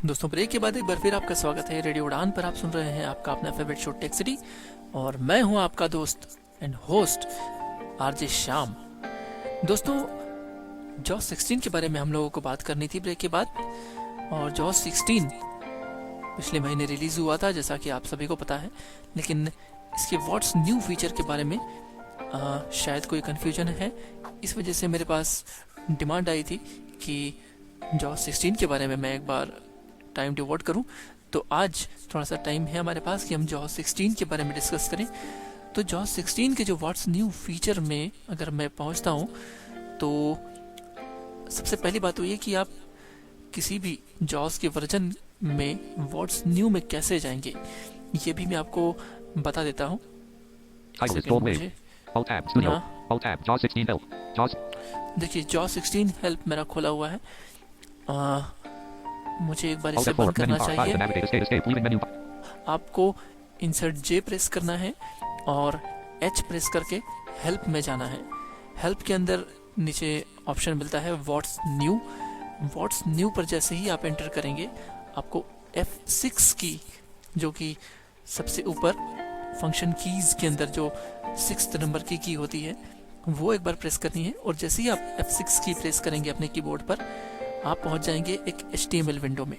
दोस्तों ब्रेक के बाद एक बार फिर आपका स्वागत है रेडियो उड़ान पर। आप सुन रहे हैं आपका अपना फेवरेट शो टेक सिटी और मैं हूं आपका दोस्त एंड होस्ट आरजे श्याम। दोस्तों जॉस 16 के बारे में हम लोगों को बात करनी थी ब्रेक के बाद, और जॉस 16 पिछले महीने रिलीज हुआ था जैसा कि आप सभी को पता है, लेकिन इसके व्हाट्स न्यू फीचर के बारे में शायद कोई कंफ्यूजन है। इस वजह से मेरे पास डिमांड आई थी कि जॉस 16 के बारे में मैं एक बार टाइम डिवोट करूं, तो आज थोड़ा सा टाइम है हमारे पास कि हम जॉस 16 के बारे में डिस्कस करें। तो जॉस 16 के जो व्हाट्स न्यू फीचर में अगर मैं पहुंचता हूं तो सबसे पहली बात तो ये कि आप किसी भी जॉस के वर्जन में व्हाट्स न्यू में कैसे जाएंगे ये भी मैं आपको बता देता हूँ। देखिए जॉस 16 हेल्प मेरा खोला हुआ है, मुझे एक बार इसे बंद करना चाहिए। आपको इंसर्ट जे प्रेस करना है और एच प्रेस करके हेल्प में जाना है। हेल्प के अंदर नीचे ऑप्शन मिलता है व्हाट्स न्यू। व्हाट्स न्यू पर जैसे ही आप एंटर करेंगे आपको F6 की, जो कि सबसे ऊपर फंक्शन कीज के अंदर जो 6th नंबर की होती है, वो एक बार प्रेस करनी है। और जैसे ही आप F6 की प्रेस करेंगे अपने कीबोर्ड पर आप पहुंच जाएंगे एक HTML विंडो में,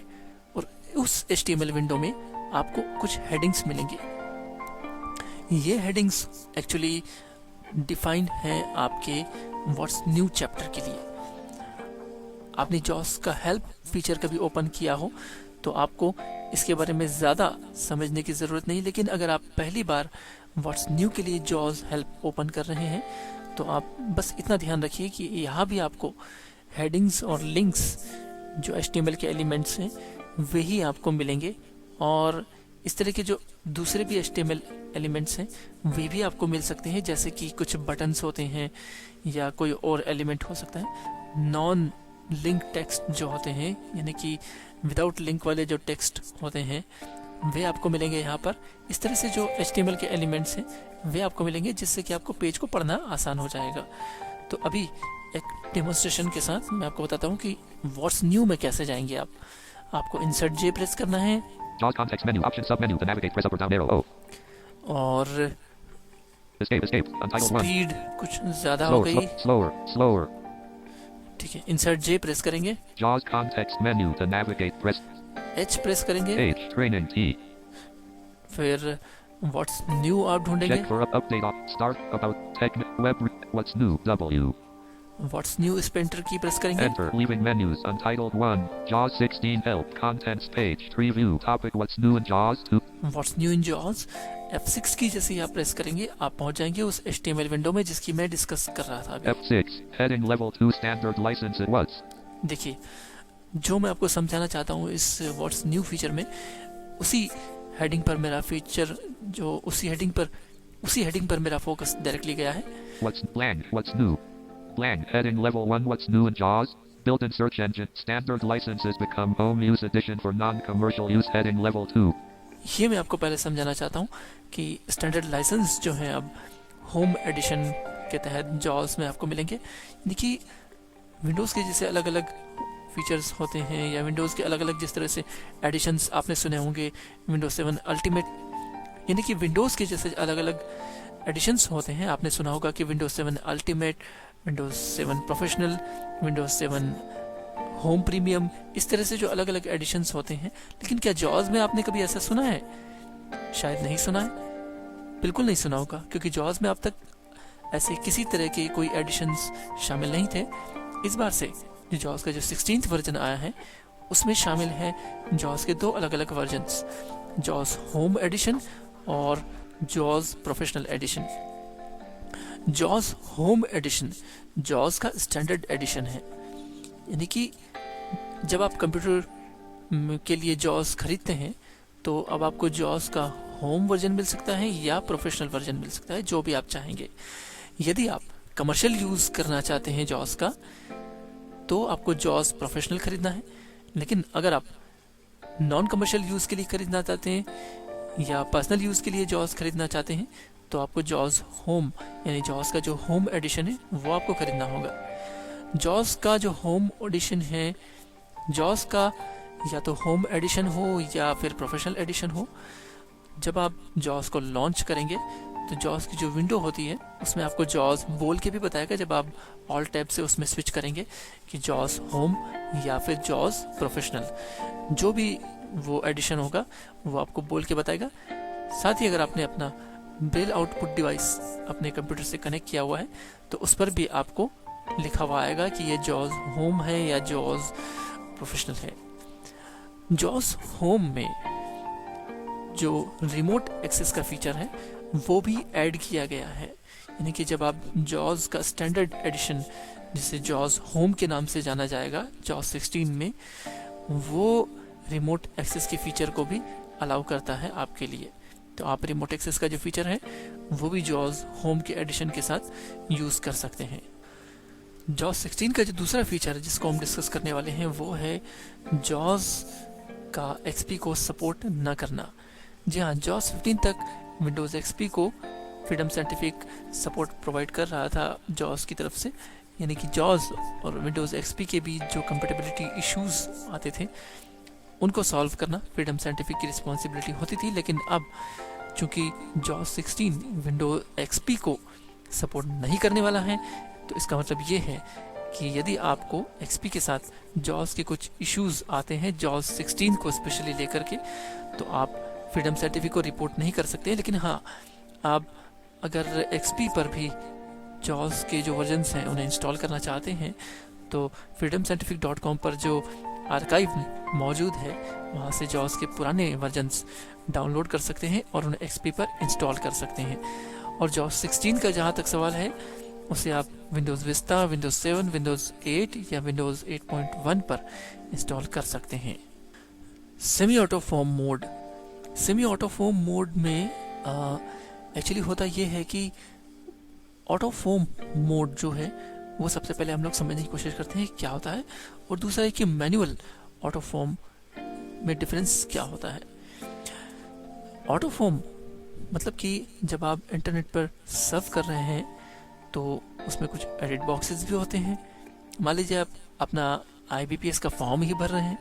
और उस HTML विंडो में आपको कुछ हेडिंग्स मिलेंगे। ये हेडिंग्स एक्चुअली डिफाइंड है आपके व्हाट्स न्यू चैप्टर के लिए। आपने जॉस का हेल्प फीचर कभी ओपन किया हो तो आपको इसके बारे में ज़्यादा समझने की ज़रूरत नहीं, लेकिन अगर आप पहली बार व्हाट्स न्यू के लिए जॉस हेल्प ओपन कर रहे हैं तो आप बस इतना ध्यान रखिए कि यहाँ भी आपको हेडिंग्स और लिंक्स जो HTML के एलिमेंट्स हैं वही आपको मिलेंगे, और इस तरह के जो दूसरे भी HTML एलिमेंट्स हैं वे भी आपको मिल सकते हैं, जैसे कि कुछ बटन्स होते हैं या कोई और एलिमेंट हो सकता है। नॉन लिंक टेक्स्ट जो होते हैं, यानी कि विदाउट लिंक वाले जो टेक्स्ट होते हैं वे आपको मिलेंगे यहाँ पर। इस तरह से जो HTML के एलिमेंट्स हैं वे आपको मिलेंगे, जिससे कि आपको पेज को पढ़ना आसान हो जाएगा। तो अभी एक डेमोन्स्ट्रेशन के साथ मैं आपको बताता हूँ कि व्हाट्स न्यू में कैसे जाएंगे आप। आपको इंसर्ट जे प्रेस करना है और स्पीड कुछ ज्यादा हो गई, ठीक है। इंसर्ट जे प्रेस करेंगे, एच प्रेस करेंगे, फिर व्हाट्स न्यू आप ढूंढेंगे। व्हाट्स न्यू इस पे एंटर की प्रेस करेंगे। Enter leaving menus untitled 1 JAWS 16 help contents page 3 view topic what's new in JAWS 2 What's new in JAWS F6 की जैसे ही आप प्रेस करेंगे आप पहुंच जाएंगे उस HTML विंडो में जिसकी मैं डिस्कस कर रहा था अभी। F6 heading level 2 standard license it was। देखिए जो मैं आपको समझाना चाहता हूँ इस व्हाट्स न्यू फीचर में, उसी हेडिंग पर मेरा फीचर जो उसी हेडिंग पर मेरा फोकस डायरेक्टली गया है। What's blank? What's new? Blank heading level 1. What's new in JAWS? Built-in search engine. Standard licenses become home use edition for non-commercial use heading level 2. ये मैं आपको पहले समझाना चाहता हूँ कि स्टैंडर्ड लाइसेंस जो है अब होम एडिशन के तहत JAWS में आपको मिलेंगे। यानी कि विंडोज़ के जैसे अलग अलग फीचर्स होते हैं या विंडोज़ के अलग अलग जिस तरह से एडिशंस आपने सुने होंगे, विंडोज 7 अल्टीमेट, यानी कि विंडोज़ के जैसे अलग अलग एडिशंस होते हैं। आपने सुना होगा कि Windows 7 ultimate, Windows 7 professional, Windows 7 home premium, इस तरह से जो अलग अलग एडिशंस होते हैं। लेकिन क्या JAWS में आपने कभी ऐसा सुना है? शायद नहीं सुना है, बिल्कुल नहीं सुना होगा, क्योंकि JAWS में अब तक ऐसे किसी तरह के कोई एडिशंस शामिल नहीं थे। इस बार से जो JAWS का जो 16th वर्जन आया है उसमें शामिल है JAWS के 2 अलग अलग वर्जन्स, JAWS होम एडिशन और JAWS professional edition. JAWS home edition JAWS का स्टैंडर्ड एडिशन है, यानी कि जब आप कंप्यूटर के लिए JAWS खरीदते हैं तो अब आपको JAWS का होम वर्जन मिल सकता है या प्रोफेशनल वर्जन मिल सकता है, जो भी आप चाहेंगे। यदि आप कमर्शियल यूज करना चाहते हैं JAWS का तो आपको JAWS प्रोफेशनल खरीदना है, लेकिन अगर आप नॉन कमर्शियल यूज के लिए खरीदना चाहते हैं या पर्सनल यूज के लिए JAWS खरीदना चाहते हैं तो आपको JAWS होम यानी JAWS का जो होम एडिशन है वो आपको खरीदना होगा। JAWS का जो होम एडिशन है, JAWS का या तो होम एडिशन हो या फिर प्रोफेशनल एडिशन हो, जब आप JAWS को लॉन्च करेंगे तो JAWS की जो विंडो होती है उसमें आपको JAWS बोल के भी बताएगा, जब आप ऑल टैब से उसमें स्विच करेंगे कि JAWS होम या फिर JAWS प्रोफेशनल, जो भी वो एडिशन होगा वो आपको बोल के बताएगा। साथ ही अगर आपने अपना ब्रेल आउटपुट डिवाइस अपने कंप्यूटर से कनेक्ट किया हुआ है तो उस पर भी आपको लिखा हुआ आएगा कि ये JAWS होम है या JAWS प्रोफेशनल है। JAWS होम में जो रिमोट एक्सेस का फीचर है वो भी ऐड किया गया है, यानी कि जब आप JAWS का स्टैंडर्ड एडिशन जिसे JAWS होम के नाम से जाना जाएगा JAWS 16 में, वो रिमोट एक्सेस के फीचर को भी अलाउ करता है आपके लिए। तो आप रिमोट एक्सेस का जो फीचर है वो भी JAWS होम के एडिशन के साथ यूज कर सकते हैं। JAWS 16 का जो दूसरा फीचर है जिसको हम डिस्कस करने वाले हैं वो है JAWS का XP को सपोर्ट न करना। जी हाँ, JAWS 15 तक विंडोज XP को फ्रीडम साइंटिफिक सपोर्ट प्रोवाइड कर रहा था JAWS की तरफ से, यानी कि JAWS और विंडोज XP के बीच जो कंपैटिबिलिटी इश्यूज आते थे उनको सॉल्व करना फ्रीडम साइंटिफिक की रिस्पॉन्सिबिलिटी होती थी। लेकिन अब चूंकि JAWS 16 विंडोज XP को सपोर्ट नहीं करने वाला है, तो इसका मतलब ये है कि यदि आपको XP के साथ JAWS के कुछ इश्यूज आते हैं JAWS 16 को स्पेशली लेकर के, तो आप फ्रीडम साइंटिफिक को रिपोर्ट नहीं कर सकते। लेकिन हाँ, आप अगर XP पर भी JAWS के जो वर्जन्स हैं उन्हें इंस्टॉल करना चाहते हैं तो freedomscientific.com पर जो आर्काइव मौजूद है वहाँ से JAWS के पुराने वर्जन्स डाउनलोड कर सकते हैं और उन्हें XP पर इंस्टॉल कर सकते हैं। और JAWS 16 का जहाँ तक सवाल है उसे आप विंडोज़ विस्टा, विंडोज़ 7, विंडोज़ 8 या विंडोज़ 8.1 पर इंस्टॉल कर सकते हैं। सेमी ऑटोफॉर्म मोड, सेमी ऑटोफॉर्म मोड में एक्चुअली होता ये है कि ऑटोफॉर्म मोड जो है वो सबसे पहले हम लोग समझने की कोशिश करते हैं क्या होता है, और दूसरा है कि मैनुअल ऑटोफॉर्म में डिफरेंस क्या होता है। ऑटोफॉर्म मतलब कि जब आप इंटरनेट पर सर्फ कर रहे हैं तो उसमें कुछ एडिट बॉक्सेस भी होते हैं। मान लीजिए आप अपना IBPS का फॉर्म ही भर रहे हैं।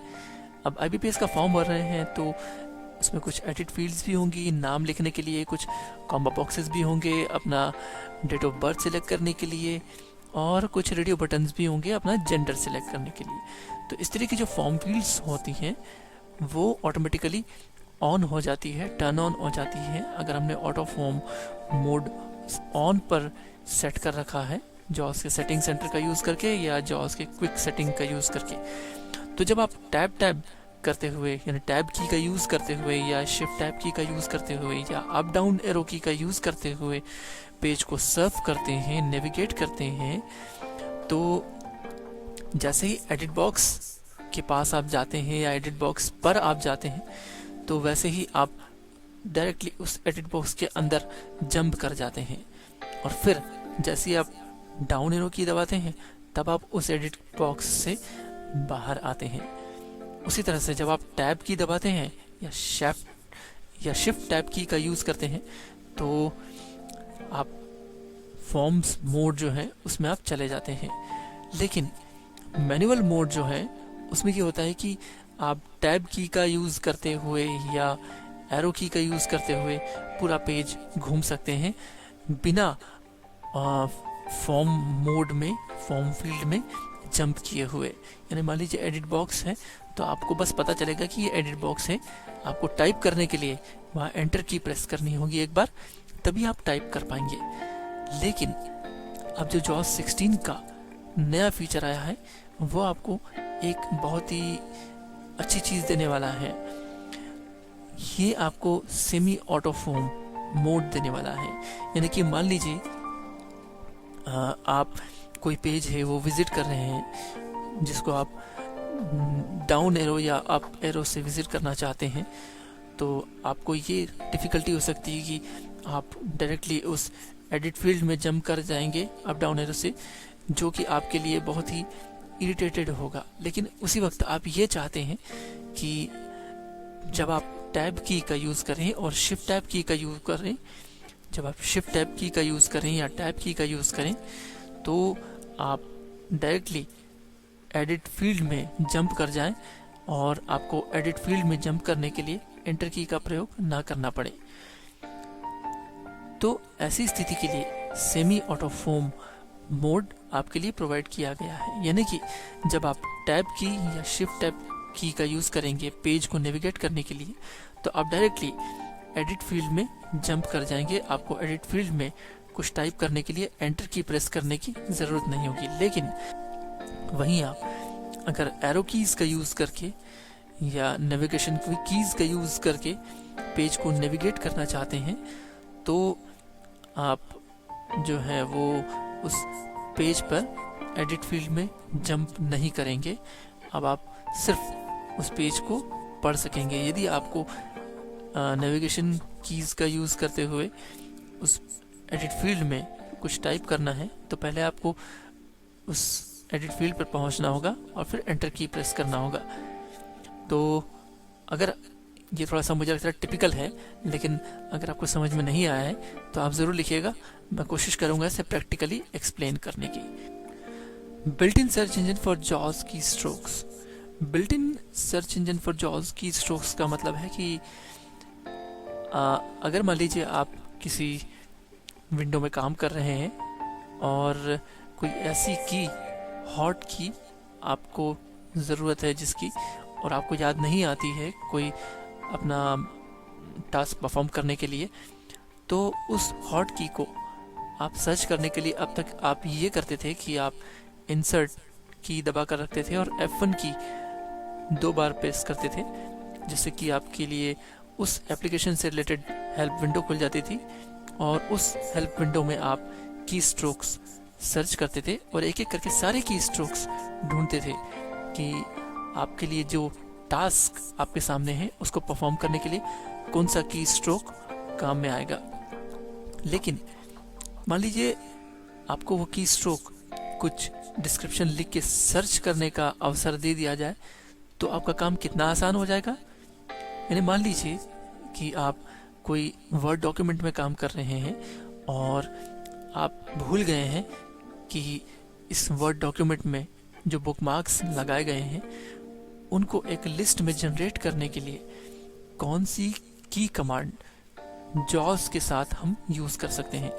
अब IBPS का फॉर्म भर रहे हैं तो उसमें कुछ एडिट फील्ड्स भी होंगी, नाम लिखने के लिए कुछ कॉम्बो बॉक्सेस भी होंगे, अपना डेट ऑफ बर्थ सिलेक्ट करने के लिए, और कुछ रेडियो बटन्स भी होंगे अपना जेंडर सिलेक्ट करने के लिए। तो इस तरह की जो फॉर्म फील्ड्स होती हैं वो ऑटोमेटिकली ऑन हो जाती है, टर्न ऑन हो जाती है अगर हमने ऑटो फॉर्म मोड ऑन पर सेट कर रखा है JAWS के सेटिंग सेंटर का यूज़ करके या JAWS के क्विक सेटिंग का यूज़ करके। तो जब आप टैब करते हुए यानी टैब की का यूज़ करते हुए या शिफ्ट टैब की का यूज़ करते हुए या अप डाउन एरो की का यूज़ करते हुए पेज को सर्फ करते हैं, नेविगेट करते हैं, तो जैसे ही एडिट बॉक्स के पास आप जाते हैं या एडिट बॉक्स पर आप जाते हैं तो वैसे ही आप डायरेक्टली उस एडिट बॉक्स के अंदर जंप कर जाते हैं और फिर जैसे ही आप डाउन एरो की दबाते हैं तब आप उस एडिट बॉक्स से बाहर आते हैं। उसी तरह से जब आप टैब की दबाते हैं या शिफ्ट टैब की का यूज करते हैं तो आप फॉर्म्स मोड जो है उसमें आप चले जाते हैं। लेकिन मैनुअल मोड जो है उसमें क्या होता है कि आप टैब की का यूज करते हुए या एरो की का यूज करते हुए पूरा पेज घूम सकते हैं बिना फॉर्म मोड में, फॉर्म फील्ड में जंप किए हुए। यानी मान लीजिए एडिट बॉक्स है तो आपको बस पता चलेगा कि ये एडिट बॉक्स है। आपको टाइप करने के लिए वहाँ एंटर की प्रेस करनी होगी एक बार, तभी आप टाइप कर पाएंगे। लेकिन अब जो JAWS 16 का नया फीचर आया है वो आपको एक बहुत ही अच्छी चीज़ देने वाला है। ये आपको सेमी ऑटो फॉर्म मोड देने वाला है। यानी कि मान लीजिए आप कोई पेज है वो विजिट कर रहे हैं जिसको आप डाउन एरो या अप एरो से विजिट करना चाहते हैं, तो आपको ये डिफ़िकल्टी हो सकती है कि आप डायरेक्टली उस एडिट फील्ड में जंप कर जाएंगे अप डाउन एरो से, जो कि आपके लिए बहुत ही इरिटेटेड होगा। लेकिन उसी वक्त आप ये चाहते हैं कि जब आप टैब की का यूज़ करें और शिफ्ट टैब की का यूज़ करें, जब आप शिफ्ट टैब की का यूज़ करें या टैब की का यूज़ करें तो आप डायरेक्टली एडिट फील्ड में जंप कर जाएं और आपको एडिट फील्ड में जंप करने के लिए एंटर की का प्रयोग ना करना पड़े। तो ऐसी स्थिति के लिए सेमी ऑटो फॉर्म मोड आपके लिए प्रोवाइड किया गया है। यानी कि जब आप टैब की या शिफ्ट टैब की का यूज़ करेंगे पेज को नेविगेट करने के लिए तो आप डायरेक्टली एडिट फील्ड में जंप कर जाएंगे। आपको एडिट फील्ड में कुछ टाइप करने के लिए एंटर की प्रेस करने की ज़रूरत नहीं होगी। लेकिन वहीं आप अगर एरो कीज़ का यूज़ करके या नेविगेशन कीज़ का यूज़ करके पेज को नेविगेट करना चाहते हैं तो आप जो है वो उस पेज पर एडिट फील्ड में जंप नहीं करेंगे। अब आप सिर्फ उस पेज को पढ़ सकेंगे। यदि आपको नेविगेशन कीज़ का यूज़ करते हुए उस एडिट फील्ड में कुछ टाइप करना है तो पहले आपको उस एडिट फील्ड पर पहुंचना होगा और फिर एंटर की प्रेस करना होगा। तो अगर ये थोड़ा सा मुझे लगता है टिपिकल है, लेकिन अगर आपको समझ में नहीं आया है तो आप ज़रूर लिखिएगा, मैं कोशिश करूँगा इसे प्रैक्टिकली एक्सप्लेन करने की। Built in search engine for JAWS की strokes. Built in search engine for JAWS की स्ट्रोक्स का मतलब है कि अगर मान लीजिए आप किसी विंडो में काम कर रहे हैं और कोई ऐसी की, हॉट की आपको ज़रूरत है जिसकी, और आपको याद नहीं आती है कोई अपना टास्क परफॉर्म करने के लिए, तो उस हॉट की को आप सर्च करने के लिए अब तक आप ये करते थे कि आप इंसर्ट की दबा कर रखते थे और F1 की 2 बार प्रेस करते थे, जिससे कि आपके लिए उस एप्लीकेशन से रिलेटेड हेल्प विंडो खुल जाती थी और उस हेल्प विंडो में आप की स्ट्रोक्स सर्च करते थे और एक एक करके सारे की स्ट्रोक्स ढूंढते थे कि आपके लिए जो टास्क आपके सामने है उसको परफॉर्म करने के लिए कौन सा की स्ट्रोक काम में आएगा। लेकिन मान लीजिए आपको वो की स्ट्रोक कुछ डिस्क्रिप्शन लिख के सर्च करने का अवसर दे दिया जाए तो आपका काम कितना आसान हो जाएगा। यानी मान लीजिए कि आप कोई वर्ड डॉक्यूमेंट में काम कर रहे हैं और आप भूल गए हैं कि इस वर्ड डॉक्यूमेंट में जो बुकमार्क्स लगाए गए हैं उनको एक लिस्ट में जनरेट करने के लिए कौन सी की कमांड JAWS के साथ हम यूज़ कर सकते हैं।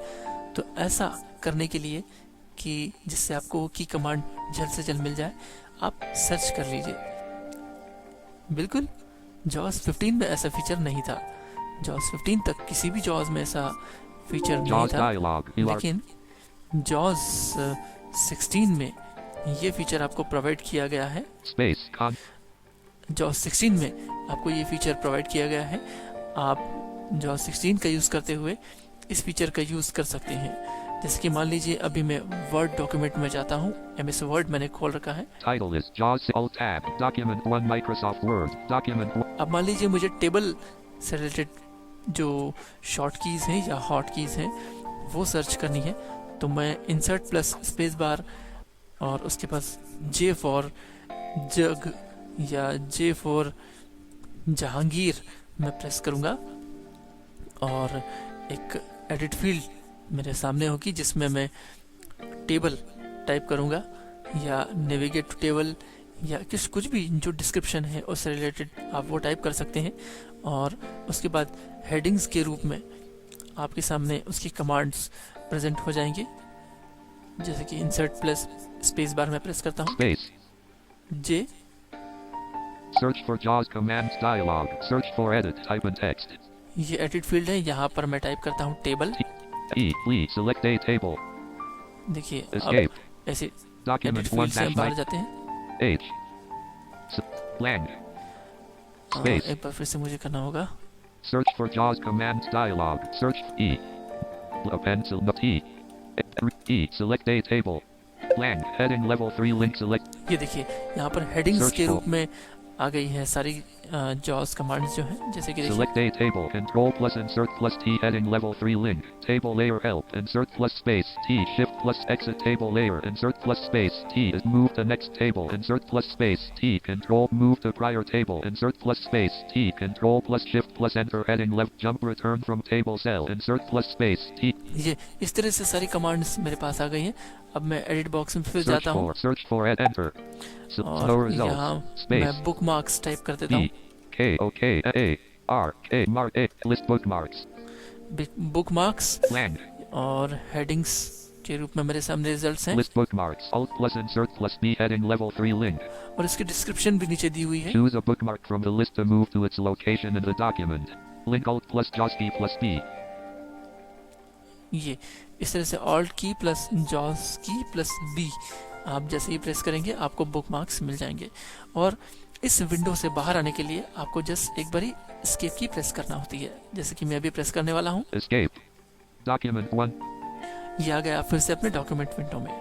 तो ऐसा करने के लिए कि जिससे आपको की कमांड जल्द से जल्द मिल जाए, आप सर्च कर लीजिए। बिल्कुल JAWS 15 में ऐसा फीचर नहीं था। JAWS 15 तक किसी भी JAWS में ऐसा फीचर नहीं था, लेकिन JAWS 16 में ये फीचर आपको प्रोवाइड किया गया है। JAWS 16 में आपको ये फीचर प्रोवाइड किया गया है। आप JAWS 16 का यूज़ करते हुए इस फीचर का यूज़ कर सकते हैं। जैसे कि मान लीजिए अभी मैं वर्ड डॉक्यूमेंट में जाता हूँ, MS वर्ड मैंने खोल रखा है। Title is JAWS Alt Tab Document 1 Microsoft Word Document 1. अब मान लीजिए मुझे टेबल से रिलेटेड जो शॉर्ट कीज हैं या हॉट कीज हैं वो सर्च करनी है, तो मैं इंसर्ट प्लस स्पेस बार और उसके पास J फॉर जग या J फॉर जहांगीर मैं प्रेस करूँगा और एक एडिट फील्ड मेरे सामने होगी जिसमें मैं टेबल टाइप करूँगा या नेविगेट टू टेबल या कुछ भी जो डिस्क्रिप्शन है उससे रिलेटेड आप वो टाइप कर सकते हैं। और उसके बाद हेडिंग्स के रूप में आपके सामने उसकी कमांड्स प्रेजेंट हो जाएंगे, जैसे कि इंसर्ट प्लस स्पेस बार में प्रेस करता हूँ, J Search for JAWS commands dialog. Search for edit type and text. ये एडिट फील्ड है, यहाँ पर मैं टाइप करता हूँ table. Please select a table. देखिए Escape. अब ऐसे Document एडिट फील्ड से 1 बाहर जाते हैं। H. Blank. Space. एक बार फिर से मुझे करना होगा। Search for JAWS commands dialog. Search E. A pencil not E. E. Select a table. Blank. Heading level 3 link select. ये देखिए यहाँ पर हेडिंग्स के रूप में आ गई है सारी JAWS कमांड्स जो हैं, जैसे कि देखिए Select a table. Control plus insert plus T. Heading level 3 link. Table layer help. Insert plus space T. Shift plus exit table layer. Insert plus space T is move to next table. Insert plus space T. Control move to prior table. Insert plus space T. Control plus shift plus enter. Heading left jump return from table cell. Insert plus space T. ये इस तरह से सारी commands मेरे पास आ गई हैं। अब मैं एडिट बॉक्स में फिर जाता हूँ Search for enter. और यहाँ मैं बुक मार्क्स टाइप कर देता हूँ। K O K A R K mark A list bookmarks. Book marks Blank. और हेडिंग्स के रूप में मेरे सामने रिजल्ट्स हैं। List bookmarks. Alt plus insert plus B heading level 3 link. और इसकी डिस्क्रिप्शन भी नीचे दी हुई है। Choose a bookmark from the list to move to its location in the document. Link Alt plus JAWS key plus B. ये इस तरह से Alt की प्लस JAWS की प्लस B आप जैसे ही प्रेस करेंगे आपको बुक मार्क्स मिल जाएंगे। और इस विंडो से बाहर आने के लिए आपको जस्ट एक बारी एस्केप की प्रेस करना होती है, जैसे कि मैं अभी प्रेस करने वाला हूँ। Escape. Document 1. ये आ गया फिर से अपने डॉक्यूमेंट विंडो में।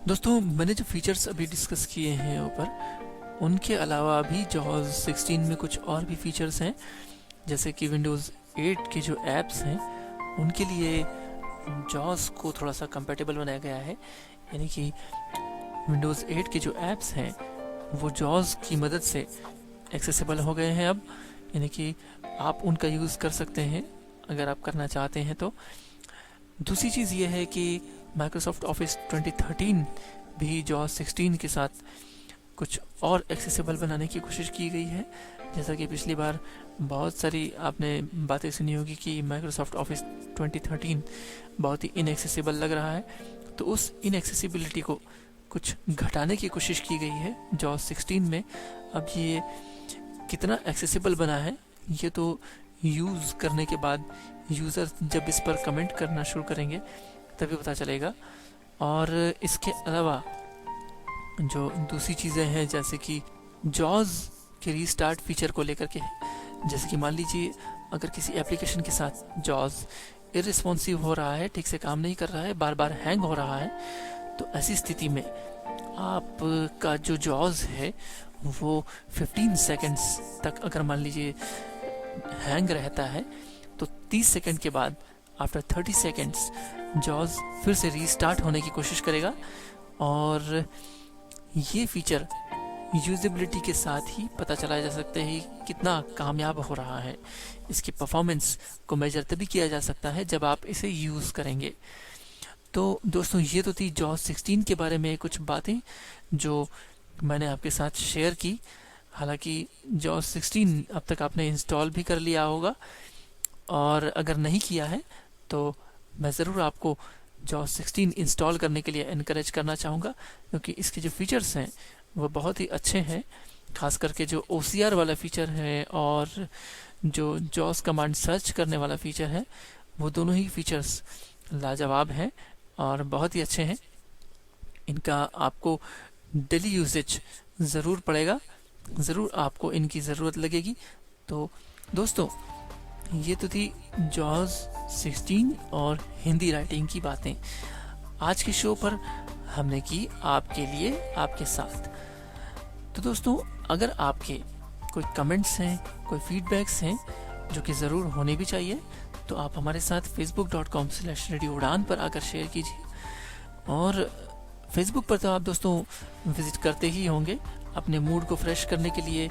दोस्तों मैंने जो फीचर्स अभी डिस्कस किए हैं ऊपर, उनके अलावा भी JAWS 16 में कुछ और भी फीचर्स हैं, जैसे कि विंडोज़ 8 के जो ऐप्स हैं उनके लिए JAWS को थोड़ा सा कंपैटिबल बनाया गया है, यानी कि विंडोज़ 8 के जो ऐप्स हैं वो JAWS की मदद से एक्सेसिबल हो गए हैं अब, यानी कि आप उनका यूज़ कर सकते हैं अगर आप करना चाहते हैं तो। दूसरी चीज़ ये है कि माइक्रोसॉफ्ट ऑफिस 2013 भी JAWS 16 के साथ कुछ और एक्सेसिबल बनाने की कोशिश की गई है। जैसा कि पिछली बार बहुत सारी आपने बातें सुनी होगी कि माइक्रोसॉफ्ट ऑफिस 2013 बहुत ही इनएक्सेसिबल लग रहा है, तो उस इनएक्सेसिबिलिटी को कुछ घटाने की कोशिश की गई है JAWS 16 में। अब ये कितना एक्सेसिबल बना है ये तो यूज़ करने के बाद यूज़र जब इस पर कमेंट करना शुरू करेंगे तभी पता चलेगा। और इसके अलावा जो दूसरी चीज़ें हैं, जैसे कि JAWS के रीस्टार्ट फीचर को लेकर के, जैसे कि मान लीजिए अगर किसी एप्लीकेशन के साथ JAWS इररिस्पॉन्सिव हो रहा है, ठीक से काम नहीं कर रहा है, बार बार हैंग हो रहा है, तो ऐसी स्थिति में आपका जो JAWS है वो 15 सेकंड्स तक अगर मान लीजिए हैंग रहता है तो 30 सेकंड के बाद आफ्टर 30 सेकंड्स JAWS फिर से रीस्टार्ट होने की कोशिश करेगा। और ये फीचर यूजेबिलिटी के साथ ही पता चला जा सकता है कितना कामयाब हो रहा है। इसकी परफॉर्मेंस को मेजर तभी किया जा सकता है जब आप इसे यूज़ करेंगे। तो दोस्तों ये तो थी JAWS 16 के बारे में कुछ बातें जो मैंने आपके साथ शेयर की। हालांकि JAWS 16 अब तक आपने इंस्टॉल भी कर लिया होगा, और अगर नहीं किया है तो मैं ज़रूर आपको JAWS 16 इंस्टॉल करने के लिए एनकरेज करना चाहूँगा, क्योंकि इसके जो फीचर्स हैं वो बहुत ही अच्छे हैं। खास करके जो OCR वाला फीचर है और जो JAWS कमांड सर्च करने वाला फीचर है, वो दोनों ही फीचर्स लाजवाब हैं और बहुत ही अच्छे हैं। इनका आपको डेली यूसेज ज़रूर पड़ेगा, ज़रूर आपको इनकी ज़रूरत लगेगी। तो दोस्तों ये तो थी जॉज 16 और हिंदी राइटिंग की बातें। आज के शो पर हमने की आपके लिए, आपके साथ। तो दोस्तों, अगर आपके कोई कमेंट्स हैं, कोई फीडबैक्स हैं जो कि ज़रूर होने भी चाहिए, तो आप हमारे साथ facebook.com/रेडियो उड़ान पर आकर शेयर कीजिए। और फेसबुक पर तो आप दोस्तों विजिट करते ही होंगे अपने मूड को फ्रेश करने के लिए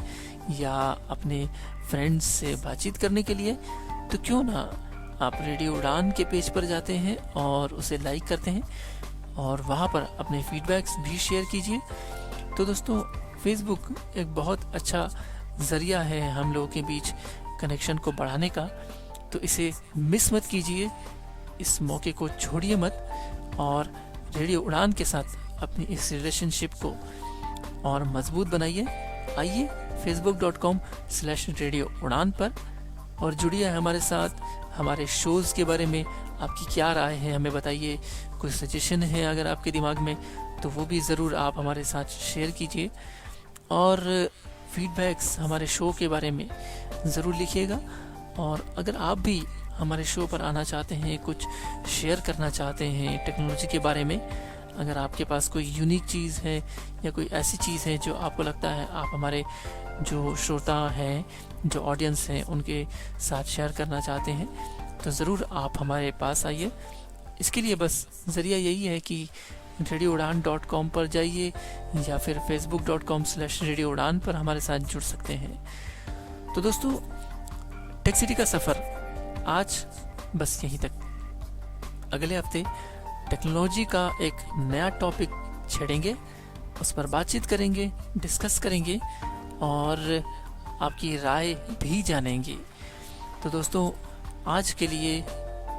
या अपने फ्रेंड्स से बातचीत करने के लिए। तो क्यों ना आप रेडियो उड़ान के पेज पर जाते हैं और उसे लाइक करते हैं और वहाँ पर अपने फीडबैक्स भी शेयर कीजिए। तो दोस्तों, फेसबुक एक बहुत अच्छा ज़रिया है हम लोगों के बीच कनेक्शन को बढ़ाने का, तो इसे मिस मत कीजिए, इस मौके को छोड़िए मत और रेडियो उड़ान के साथ अपनी इस रिलेशनशिप को और मजबूत बनाइए। आइए facebook.com/रेडियो उड़ान पर और जुड़िए हमारे साथ। हमारे शोज़ के बारे में आपकी क्या राय है, हमें बताइए। कोई सजेशन है अगर आपके दिमाग में, तो वो भी ज़रूर आप हमारे साथ शेयर कीजिए। और फीडबैक्स हमारे शो के बारे में ज़रूर लिखिएगा। और अगर आप भी हमारे शो पर आना चाहते हैं, कुछ शेयर करना चाहते हैं टेक्नोलॉजी के बारे में, अगर आपके पास कोई यूनिक चीज़ है या कोई ऐसी चीज़ है जो आपको लगता है आप हमारे जो श्रोता हैं, जो ऑडियंस हैं, उनके साथ शेयर करना चाहते हैं, तो ज़रूर आप हमारे पास आइए। इसके लिए बस ज़रिया यही है कि radioudan.com पर जाइए या फिर facebook.com/रेडियो उड़ान पर हमारे साथ जुड़ सकते हैं। तो दोस्तों, टेक सिटी का सफ़र आज बस यहीं तक। अगले हफ्ते टेक्नोलॉजी का एक नया टॉपिक छेड़ेंगे, उस पर बातचीत करेंगे, डिस्कस करेंगे और आपकी राय भी जानेंगे। तो दोस्तों, आज के लिए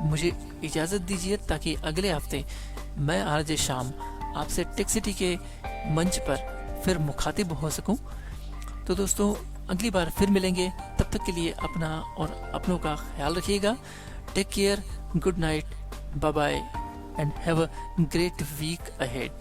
मुझे इजाज़त दीजिए ताकि अगले हफ्ते मैं आरजे शाम आपसे टेक सिटी के मंच पर फिर मुखातिब हो सकूं। तो दोस्तों, अगली बार फिर मिलेंगे, तब तक के लिए अपना और अपनों का ख्याल रखिएगा। Take care, good night, bye bye and have a great week ahead.